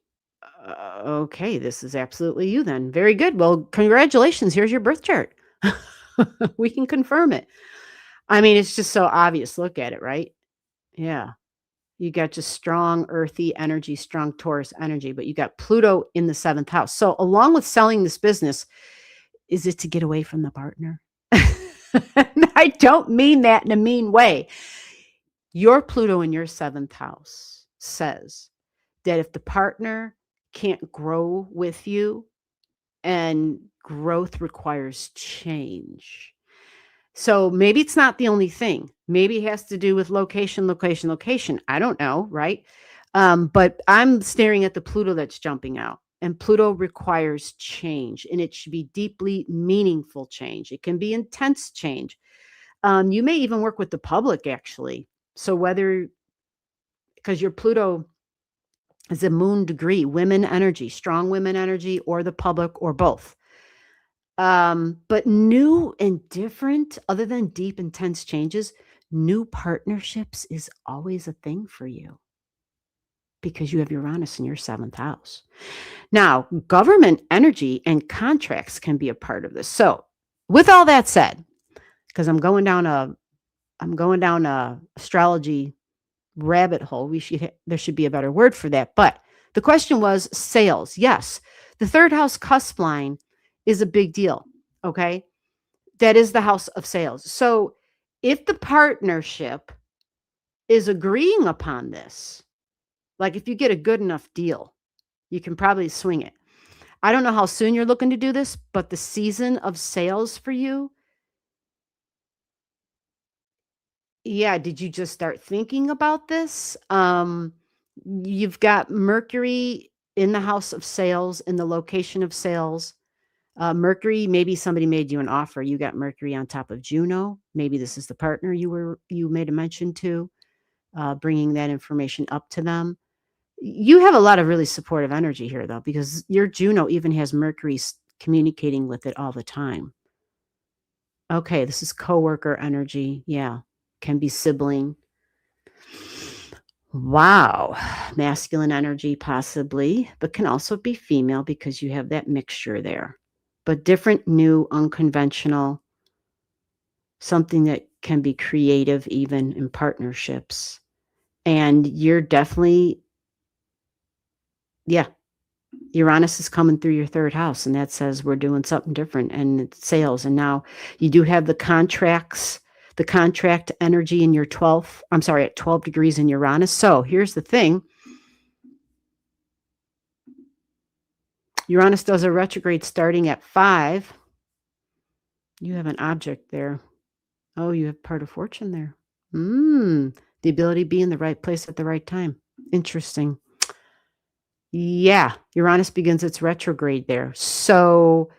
Okay. This is absolutely you then. Very good. Well, congratulations. Here's your birth chart. We can confirm it. I mean, it's just so obvious. Look at it, right? Yeah. You got just strong earthy energy, strong Taurus energy, but you got Pluto in the 7th house. So along with selling this business, is it to get away from the partner? I don't mean that in a mean way. Your Pluto in your 7th house says that if the partner can't grow with you, and growth requires change. So maybe it's not the only thing. Maybe it has to do with location. I don't know, right? But I'm staring at the Pluto that's jumping out, and Pluto requires change, and it should be deeply meaningful change. It can be intense change. You may even work with the public, actually. So whether, because your Pluto is a moon degree, women energy, strong women energy, or the public, or both. But new and different, other than deep, intense changes, new partnerships is always a thing for you because you have Uranus in your 7th house. Now, government energy and contracts can be a part of this. So with all that said, because I'm going down a astrology rabbit hole, there should be a better word for that. But the question was sales. Yes, the 3rd house cusp line is a big deal. Okay, that is the house of sales. So if the partnership is agreeing upon this, like if you get a good enough deal, you can probably swing it. I don't know how soon you're looking to do this, but the season of sales for you, yeah, did you just start thinking about this? You've got Mercury in the house of sales, in the location of sales. Mercury, maybe somebody made you an offer. You got Mercury on top of Juno. Maybe this is the partner you made a mention to, bringing that information up to them. You have a lot of really supportive energy here, though, because your Juno even has Mercury communicating with it all the time. Okay, this is coworker energy. Yeah, can be sibling. Wow, masculine energy possibly, but can also be female because you have that mixture there. But different, new, unconventional, something that can be creative even in partnerships. And you're definitely, yeah, Uranus is coming through your 3rd house, and that says we're doing something different, and it's sales. And now you do have the contract energy in your 12th, I'm sorry, at 12 degrees in Uranus. So here's the thing. Uranus does a retrograde starting at 5. You have an object there. Oh, you have part of fortune there. The ability to be in the right place at the right time. Interesting. Yeah, Uranus begins its retrograde there. So,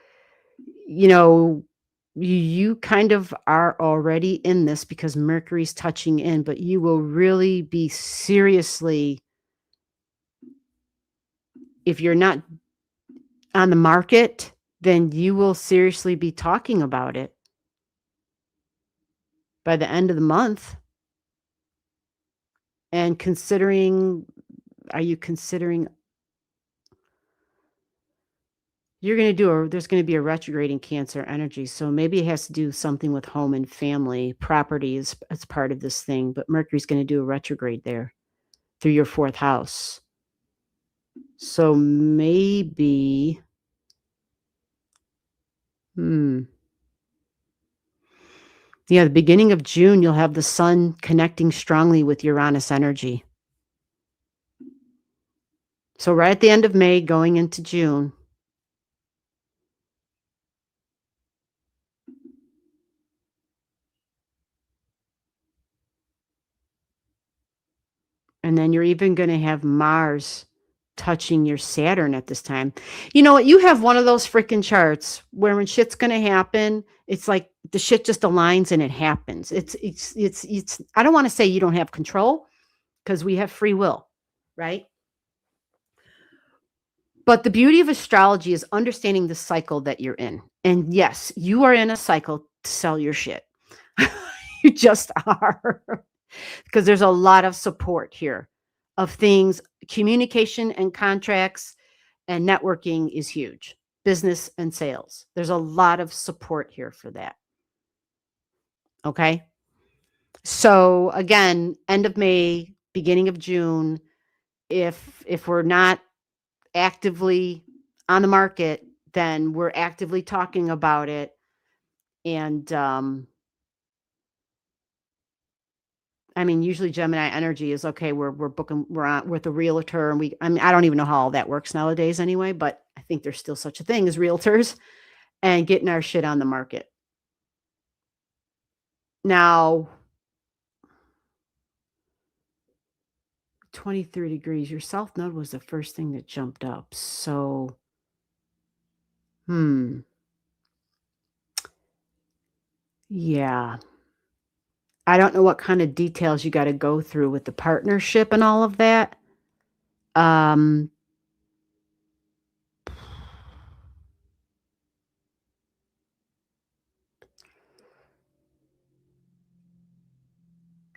you kind of are already in this because Mercury's touching in, but you will really be seriously, if you're not on the market, then you will seriously be talking about it by the end of the month. And are you considering there's going to be a retrograding Cancer energy. So maybe it has to do something with home and family. Property is part of this thing, but Mercury's going to do a retrograde there through your 4th house. So maybe, the beginning of June, you'll have the sun connecting strongly with Uranus energy. So right at the end of May, going into June, and then you're even going to have Mars touching your Saturn at this time. You know what? You have one of those freaking charts where when shit's going to happen, it's like the shit just aligns and it happens. It's I don't want to say you don't have control because we have free will, right? But the beauty of astrology is understanding the cycle that you're in. And yes, you are in a cycle to sell your shit. You just are. Because there's a lot of support here of things. Communication and contracts and networking is huge. Business and sales. There's a lot of support here for that. Okay. So again, end of May, beginning of June, if we're not actively on the market, then we're actively talking about it. And usually Gemini energy is okay. We're booking, we're on with a realtor, and I don't even know how all that works nowadays anyway, but I think there's still such a thing as realtors and getting our shit on the market. Now, 23 degrees, your South Node was the first thing that jumped up. So, yeah. I don't know what kind of details you got to go through with the partnership and all of that.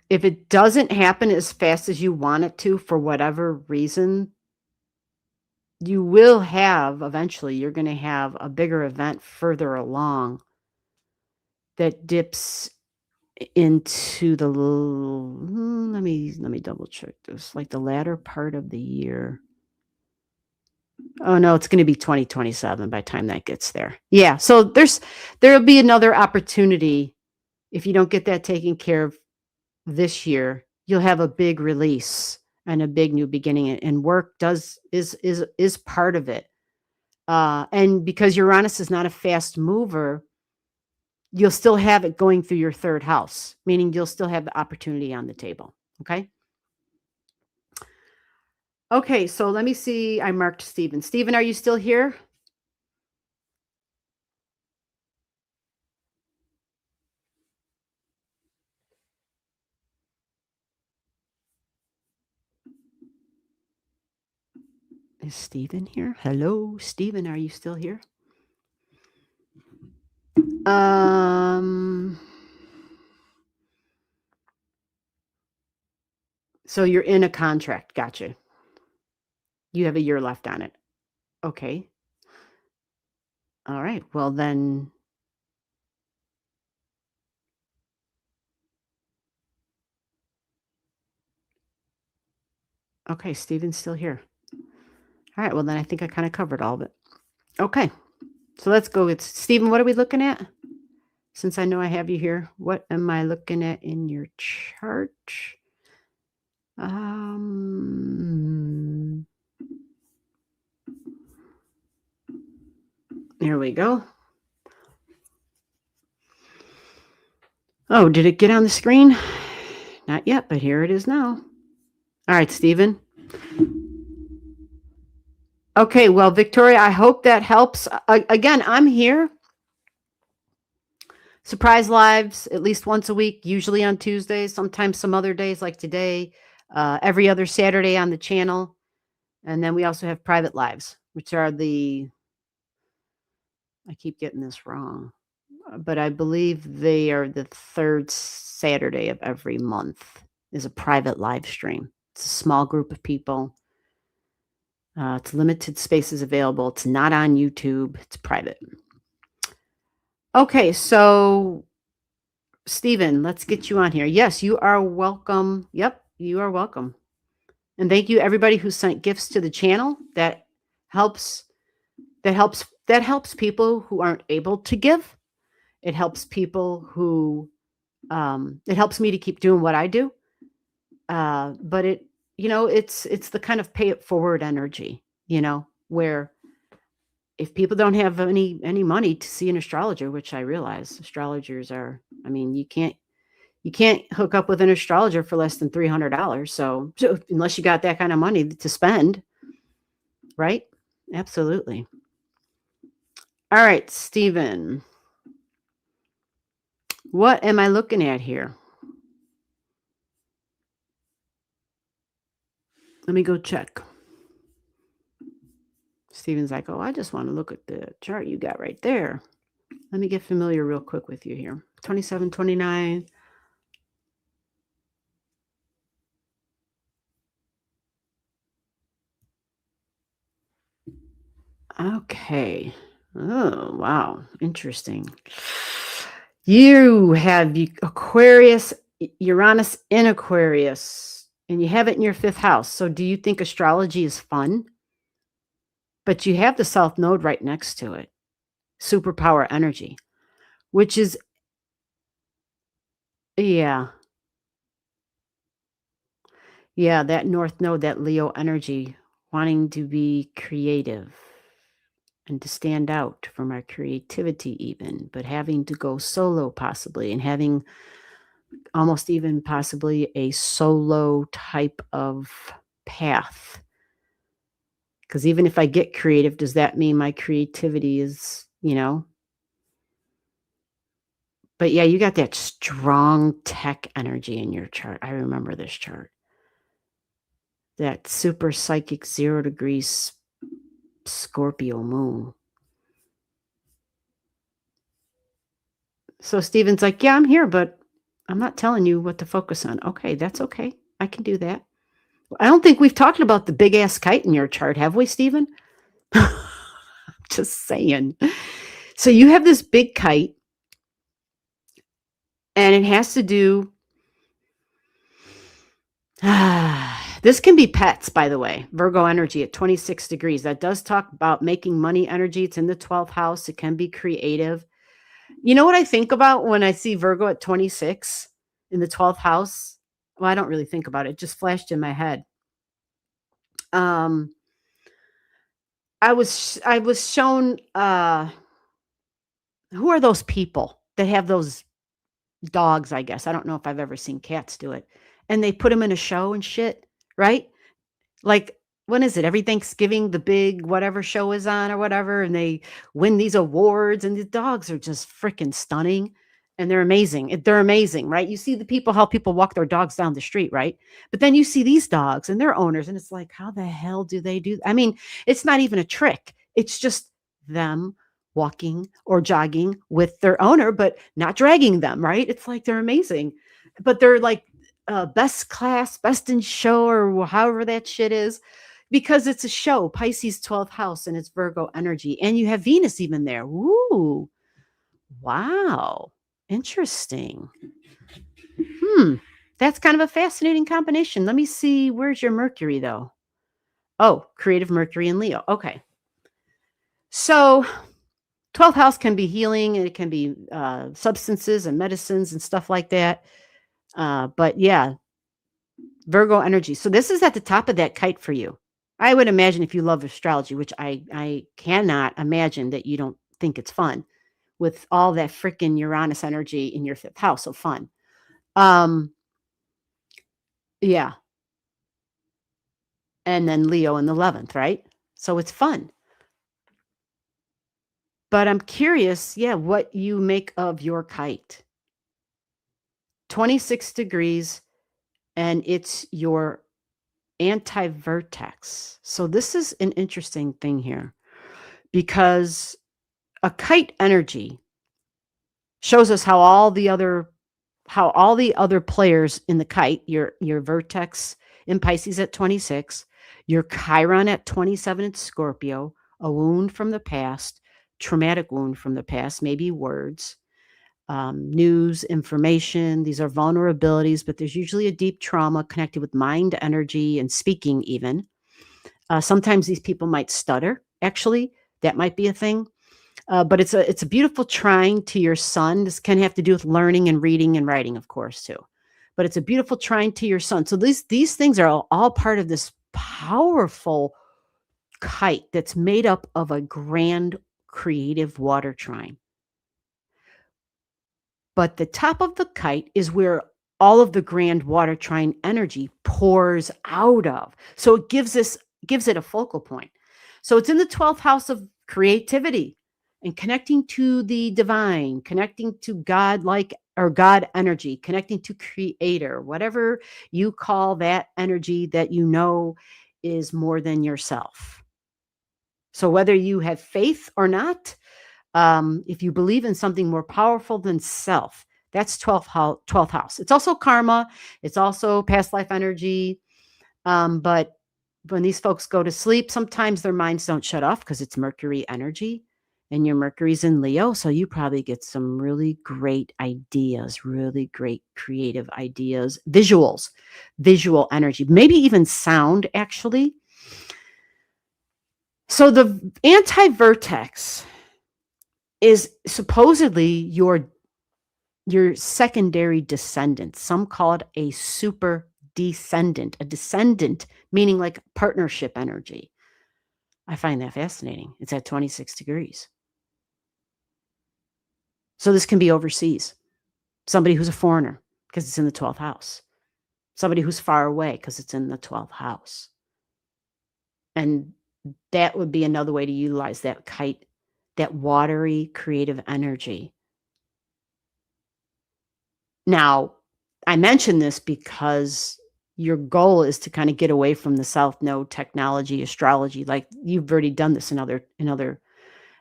If it doesn't happen as fast as you want it to, for whatever reason, you will have, eventually, you're going to have a bigger event further along that dips into the, let me double check this, like the latter part of the year. Oh no, it's going to be 2027 by the time that gets there. Yeah. So there'll be another opportunity. If you don't get that taken care of this year, you'll have a big release and a big new beginning, and work is part of it. And because Uranus is not a fast mover, you'll still have it going through your 3rd house, meaning you'll still have the opportunity on the table. Okay. Okay. So let me see. I marked Stephen. Stephen, are you still here? Is Stephen here? Hello, Stephen, are you still here? So you're in a contract. Gotcha. You have a year left on it. Okay. All right. Well, then. Okay. Stephen's still here. All right. Well, then I think I kind of covered all of it. Okay. So let's go. It's Stephen. What are we looking at? Since I know I have you here, what am I looking at in your chart? Here we go. Oh, did it get on the screen? Not yet, but here it is now. All right, Stephen. Okay, well, Victoria, I hope that helps. Again, I'm here. Surprise lives at least once a week, usually on Tuesdays, sometimes some other days like today, every other Saturday on the channel. And then we also have private lives, which are I keep getting this wrong, but I believe they are the third Saturday of every month is a private live stream. It's a small group of people. It's limited spaces available. It's not on YouTube. It's private. Okay, so Stephen, let's get you on here. Yes, you are welcome. Yep, you are welcome. And thank you everybody who sent gifts to the channel. That helps people who aren't able to give. It helps people who it helps me to keep doing what I do. But it's the kind of pay it forward energy, where if people don't have any money to see an astrologer, which I realize astrologers are, you can't hook up with an astrologer for less than $300. So unless you got that kind of money to spend, right? Absolutely. All right, Stephen. What am I looking at here? Let me go check. Stephen's like, oh, I just want to look at the chart you got right there. Let me get familiar real quick with you here. 27, 29. Okay. Oh, wow. Interesting. You have Aquarius, Uranus in Aquarius, and you have it in your 5th house. So do you think astrology is fun? But you have the South Node right next to it. Superpower energy, which is, yeah, that North Node, that Leo energy, wanting to be creative and to stand out from our creativity even, but having to go solo possibly, and having almost even possibly a solo type of path. Because even if I get creative, does that mean my creativity is, But yeah, you got that strong tech energy in your chart. I remember this chart. That super psychic 0 degrees Scorpio moon. So Stephen's like, yeah, I'm here, but I'm not telling you what to focus on. Okay, that's okay. I can do that. I don't think we've talked about the big ass kite in your chart, have we, Stephen? Just saying. So you have this big kite, and it has to do. This can be pets, by the way. Virgo energy at 26 degrees. That does talk about making money energy. It's in the 12th house. It can be creative. You know what I think about when I see Virgo at 26 in the 12th house? Well, I don't really think about it. It just flashed in my head. I was shown who are those people that have those dogs, I guess. I don't know if I've ever seen cats do it. And they put them in a show and shit, right? Like, when is it? Every Thanksgiving, the big whatever show is on or whatever, and they win these awards, and the dogs are just freaking stunning, and they're amazing. They're amazing, right? You see how people walk their dogs down the street, right? But then you see these dogs and their owners, and it's like, how the hell do they do? It's not even a trick. It's just them walking or jogging with their owner, but not dragging them, right? It's like they're amazing, but they're like best class, best in show, or however that shit is, because it's a show. Pisces 12th house, and it's Virgo energy, and you have Venus even there. Ooh, wow, interesting. That's kind of a fascinating combination. Let me see. Where's your Mercury though? Oh, creative Mercury in Leo. Okay, so 12th house can be healing, and it can be substances and medicines and stuff like that. But yeah, Virgo energy. So this is at the top of that kite for you. I would imagine if you love astrology, which I cannot imagine that you don't think it's fun with all that freaking Uranus energy in your 5th house. So fun. Yeah. And then Leo in the 11th, right? So it's fun. But I'm curious, what you make of your kite. 26 degrees, and it's your anti-vertex. So this is an interesting thing here, because a kite energy shows us how all the other players in the kite, your vertex in Pisces at 26, your Chiron at 27 in Scorpio, a wound from the past, traumatic wound from the past, maybe words, news, information. These are vulnerabilities, but there's usually a deep trauma connected with mind energy and speaking even. Sometimes these people might stutter, actually. That might be a thing. But it's a beautiful trine to your sun. This can have to do with learning and reading and writing, of course, too. But it's a beautiful trine to your sun. So these things are all part of this powerful kite that's made up of a grand creative water trine. But the top of the kite is where all of the grand water trine energy pours out of. So it gives it a focal point. So it's in the 12th house of creativity and connecting to the divine, connecting to God-like or God energy, connecting to creator, whatever you call that energy that you know is more than yourself. So whether you have faith or not, if you believe in something more powerful than self, that's 12th house. It's also karma. It's also past life energy. But when these folks go to sleep, sometimes their minds don't shut off because it's Mercury energy. And your Mercury's in Leo, so you probably get some really great ideas, really great creative ideas, visual energy, maybe even sound, actually. So the anti-vertex is supposedly your secondary descendant. Some call it a super descendant, a descendant meaning like partnership energy. I find that fascinating. It's at 26 degrees. So this can be overseas. Somebody who's a foreigner because it's in the 12th house. Somebody who's far away because it's in the 12th house. And that would be another way to utilize that kite, that watery creative energy. Now, I mention this because your goal is to kind of get away from the South Node technology, astrology. Like you've already done this in other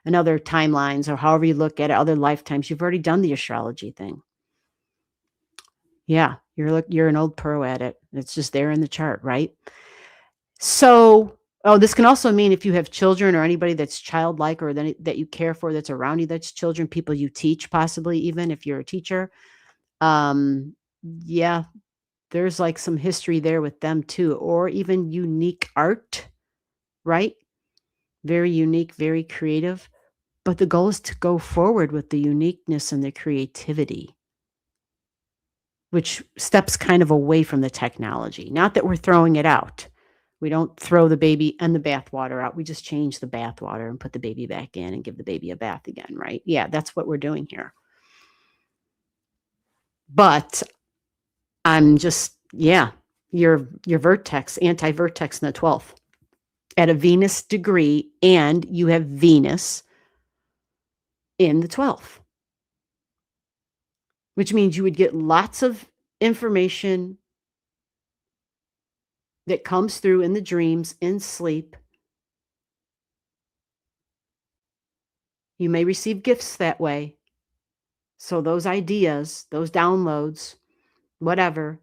timelines, or however you look at it, other lifetimes. You've already done the astrology thing. Yeah, you're an old pro at it. It's just there in the chart, right? So, this can also mean if you have children or anybody that's childlike or that you care for that's around you, that's children, people you teach, possibly even if you're a teacher. Yeah, there's like some history there with them too, or even unique art, right? Very unique, very creative. But the goal is to go forward with the uniqueness and the creativity, which steps kind of away from the technology. Not that we're throwing it out. We don't throw the baby and the bathwater out. We just change the bathwater and put the baby back in and give the baby a bath again, right? Yeah, that's what we're doing here. But I'm just, your vertex, anti-vertex in the 12th at a Venus degree, and you have Venus in the 12th, which means you would get lots of information that comes through in the dreams, in sleep. You may receive gifts that way. So those ideas, those downloads, whatever,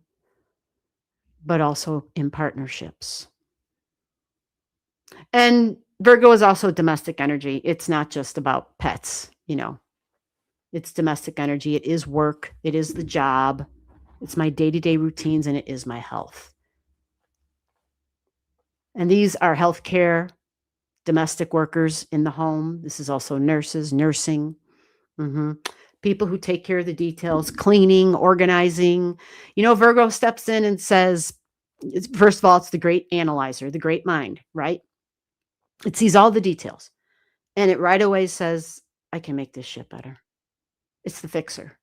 but also in partnerships. And Virgo is also domestic energy. It's not just about pets, It's domestic energy. It is work. It is the job. It's my day-to-day routines, and it is my health. And these are healthcare, domestic workers in the home. This is also nurses, nursing, people who take care of the details, cleaning, organizing. Virgo steps in and says, first of all, it's the great analyzer, the great mind, right? It sees all the details. And it right away says, I can make this shit better. It's the fixer.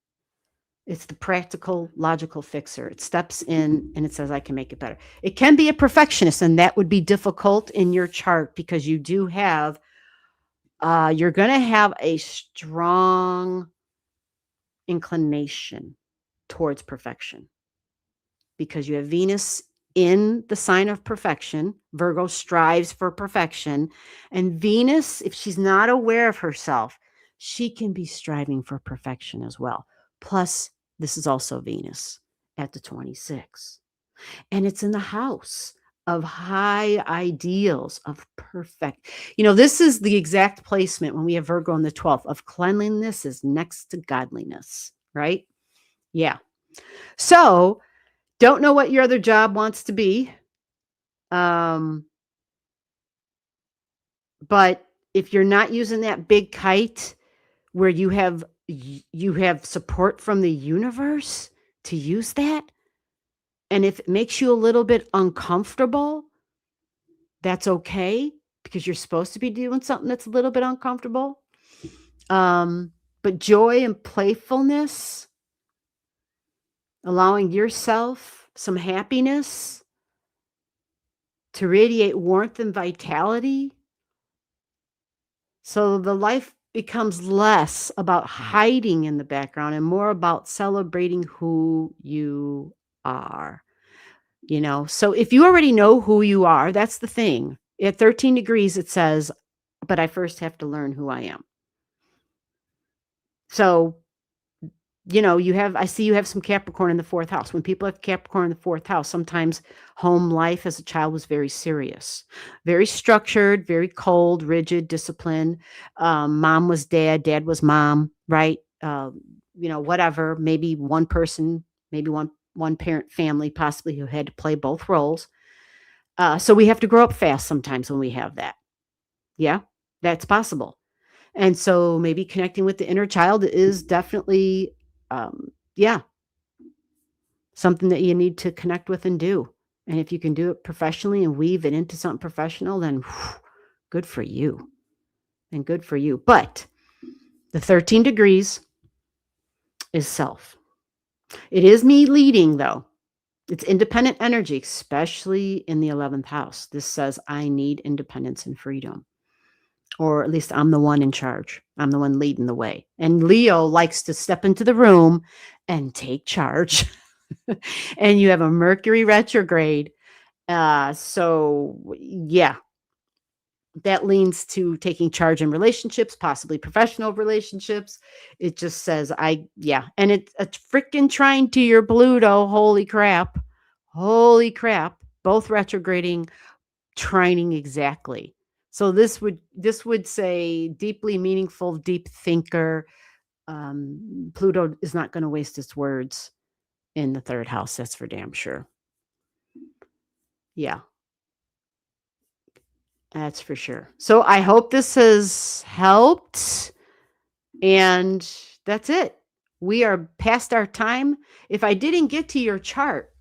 It's the practical, logical fixer. It steps in and it says, I can make it better. It can be a perfectionist, and that would be difficult in your chart because you do have, you're going to have a strong inclination towards perfection because you have Venus in the sign of perfection. Virgo strives for perfection. And Venus, if she's not aware of herself, she can be striving for perfection as well. Plus, this is also Venus at the 26. And it's in the house of high ideals of perfect. This is the exact placement when we have Virgo in the 12th of cleanliness is next to godliness, right? Yeah. So don't know what your other job wants to be. But if you're not using that big kite where you have support from the universe to use that, and if it makes you a little bit uncomfortable, that's okay because you're supposed to be doing something that's a little bit uncomfortable. But joy and playfulness, allowing yourself some happiness to radiate warmth and vitality. So the life becomes less about hiding in the background and more about celebrating who you are. So if you already know who you are, that's the thing. At 13 degrees, it says, but I first have to learn who I am. So, I see you have some Capricorn in the 4th house. When people have Capricorn in the 4th house, sometimes home life as a child was very serious, very structured, very cold, rigid, disciplined. Mom was dad, dad was mom, right? Whatever, maybe one person, maybe one parent family possibly who had to play both roles. So we have to grow up fast sometimes when we have that. Yeah, that's possible. And so maybe connecting with the inner child is definitely, something that you need to connect with and do. And if you can do it professionally and weave it into something professional, then good for you. And good for you. But the 13 degrees is self. It is me leading, though. It's independent energy, especially in the 11th house. This says I need independence and freedom. Or at least I'm the one in charge. I'm the one leading the way. And Leo likes to step into the room and take charge. And you have a Mercury retrograde. So yeah, that leans to taking charge in relationships, possibly professional relationships. It just says, and it's a freaking trine to your Pluto. Holy crap. Both retrograding, trining exactly. So this would say deeply meaningful, deep thinker. Pluto is not going to waste its words in the 3rd house. That's for damn sure. Yeah. That's for sure. So I hope this has helped. And that's it. We are past our time. If I didn't get to your chart,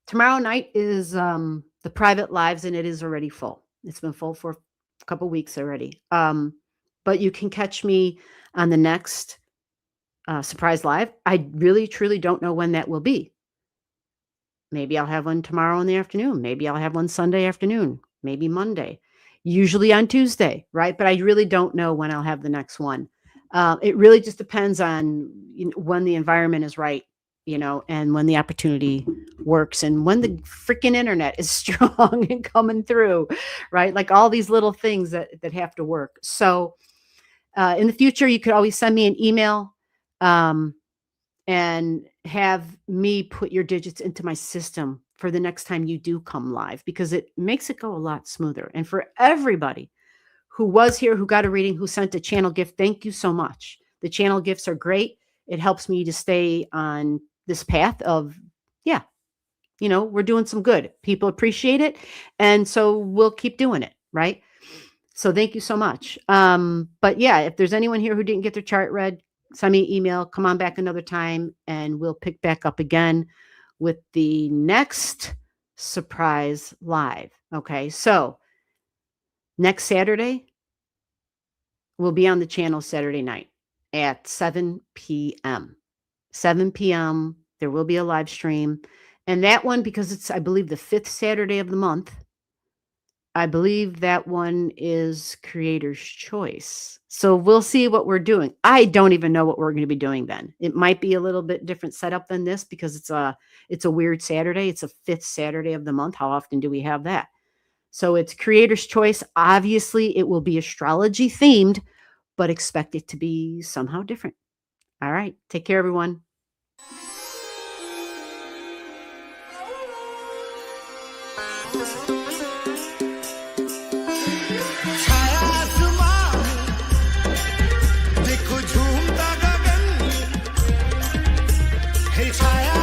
tomorrow night is the private lives, and it is already full. It's been full for a couple weeks already. But you can catch me on the next surprise live. I really, truly don't know when that will be. Maybe I'll have one tomorrow in the afternoon. Maybe I'll have one Sunday afternoon. Maybe Monday. Usually on Tuesday, right? But I really don't know when I'll have the next one. It really just depends on when the environment is right, and when the opportunity works and when the freaking internet is strong and coming through, right? Like all these little things that have to work. So in the future, you could always send me an email and have me put your digits into my system for the next time you do come live, because it makes it go a lot smoother. And for everybody who was here, who got a reading, who sent a channel gift, thank you so much. The channel gifts are great. It helps me to stay on this path of, we're doing some good. People appreciate it. And so we'll keep doing it, right? So thank you so much. But yeah, if there's anyone here who didn't get their chart read, send me an email, come on back another time, and we'll pick back up again with the next surprise live. Okay, so next Saturday, will be on the channel Saturday night at 7 p.m. 7 p.m. There will be a live stream. And that one, because it's, I believe, the 5th Saturday of the month, I believe that one is Creator's Choice. So we'll see what we're doing. I don't even know what we're going to be doing then. It might be a little bit different setup than this because it's a weird Saturday. It's a 5th Saturday of the month. How often do we have that? So it's Creator's Choice. Obviously, it will be astrology themed, but expect it to be somehow different. All right. Take care, everyone. छाया आसमां देखो झूमता गगन हे छाया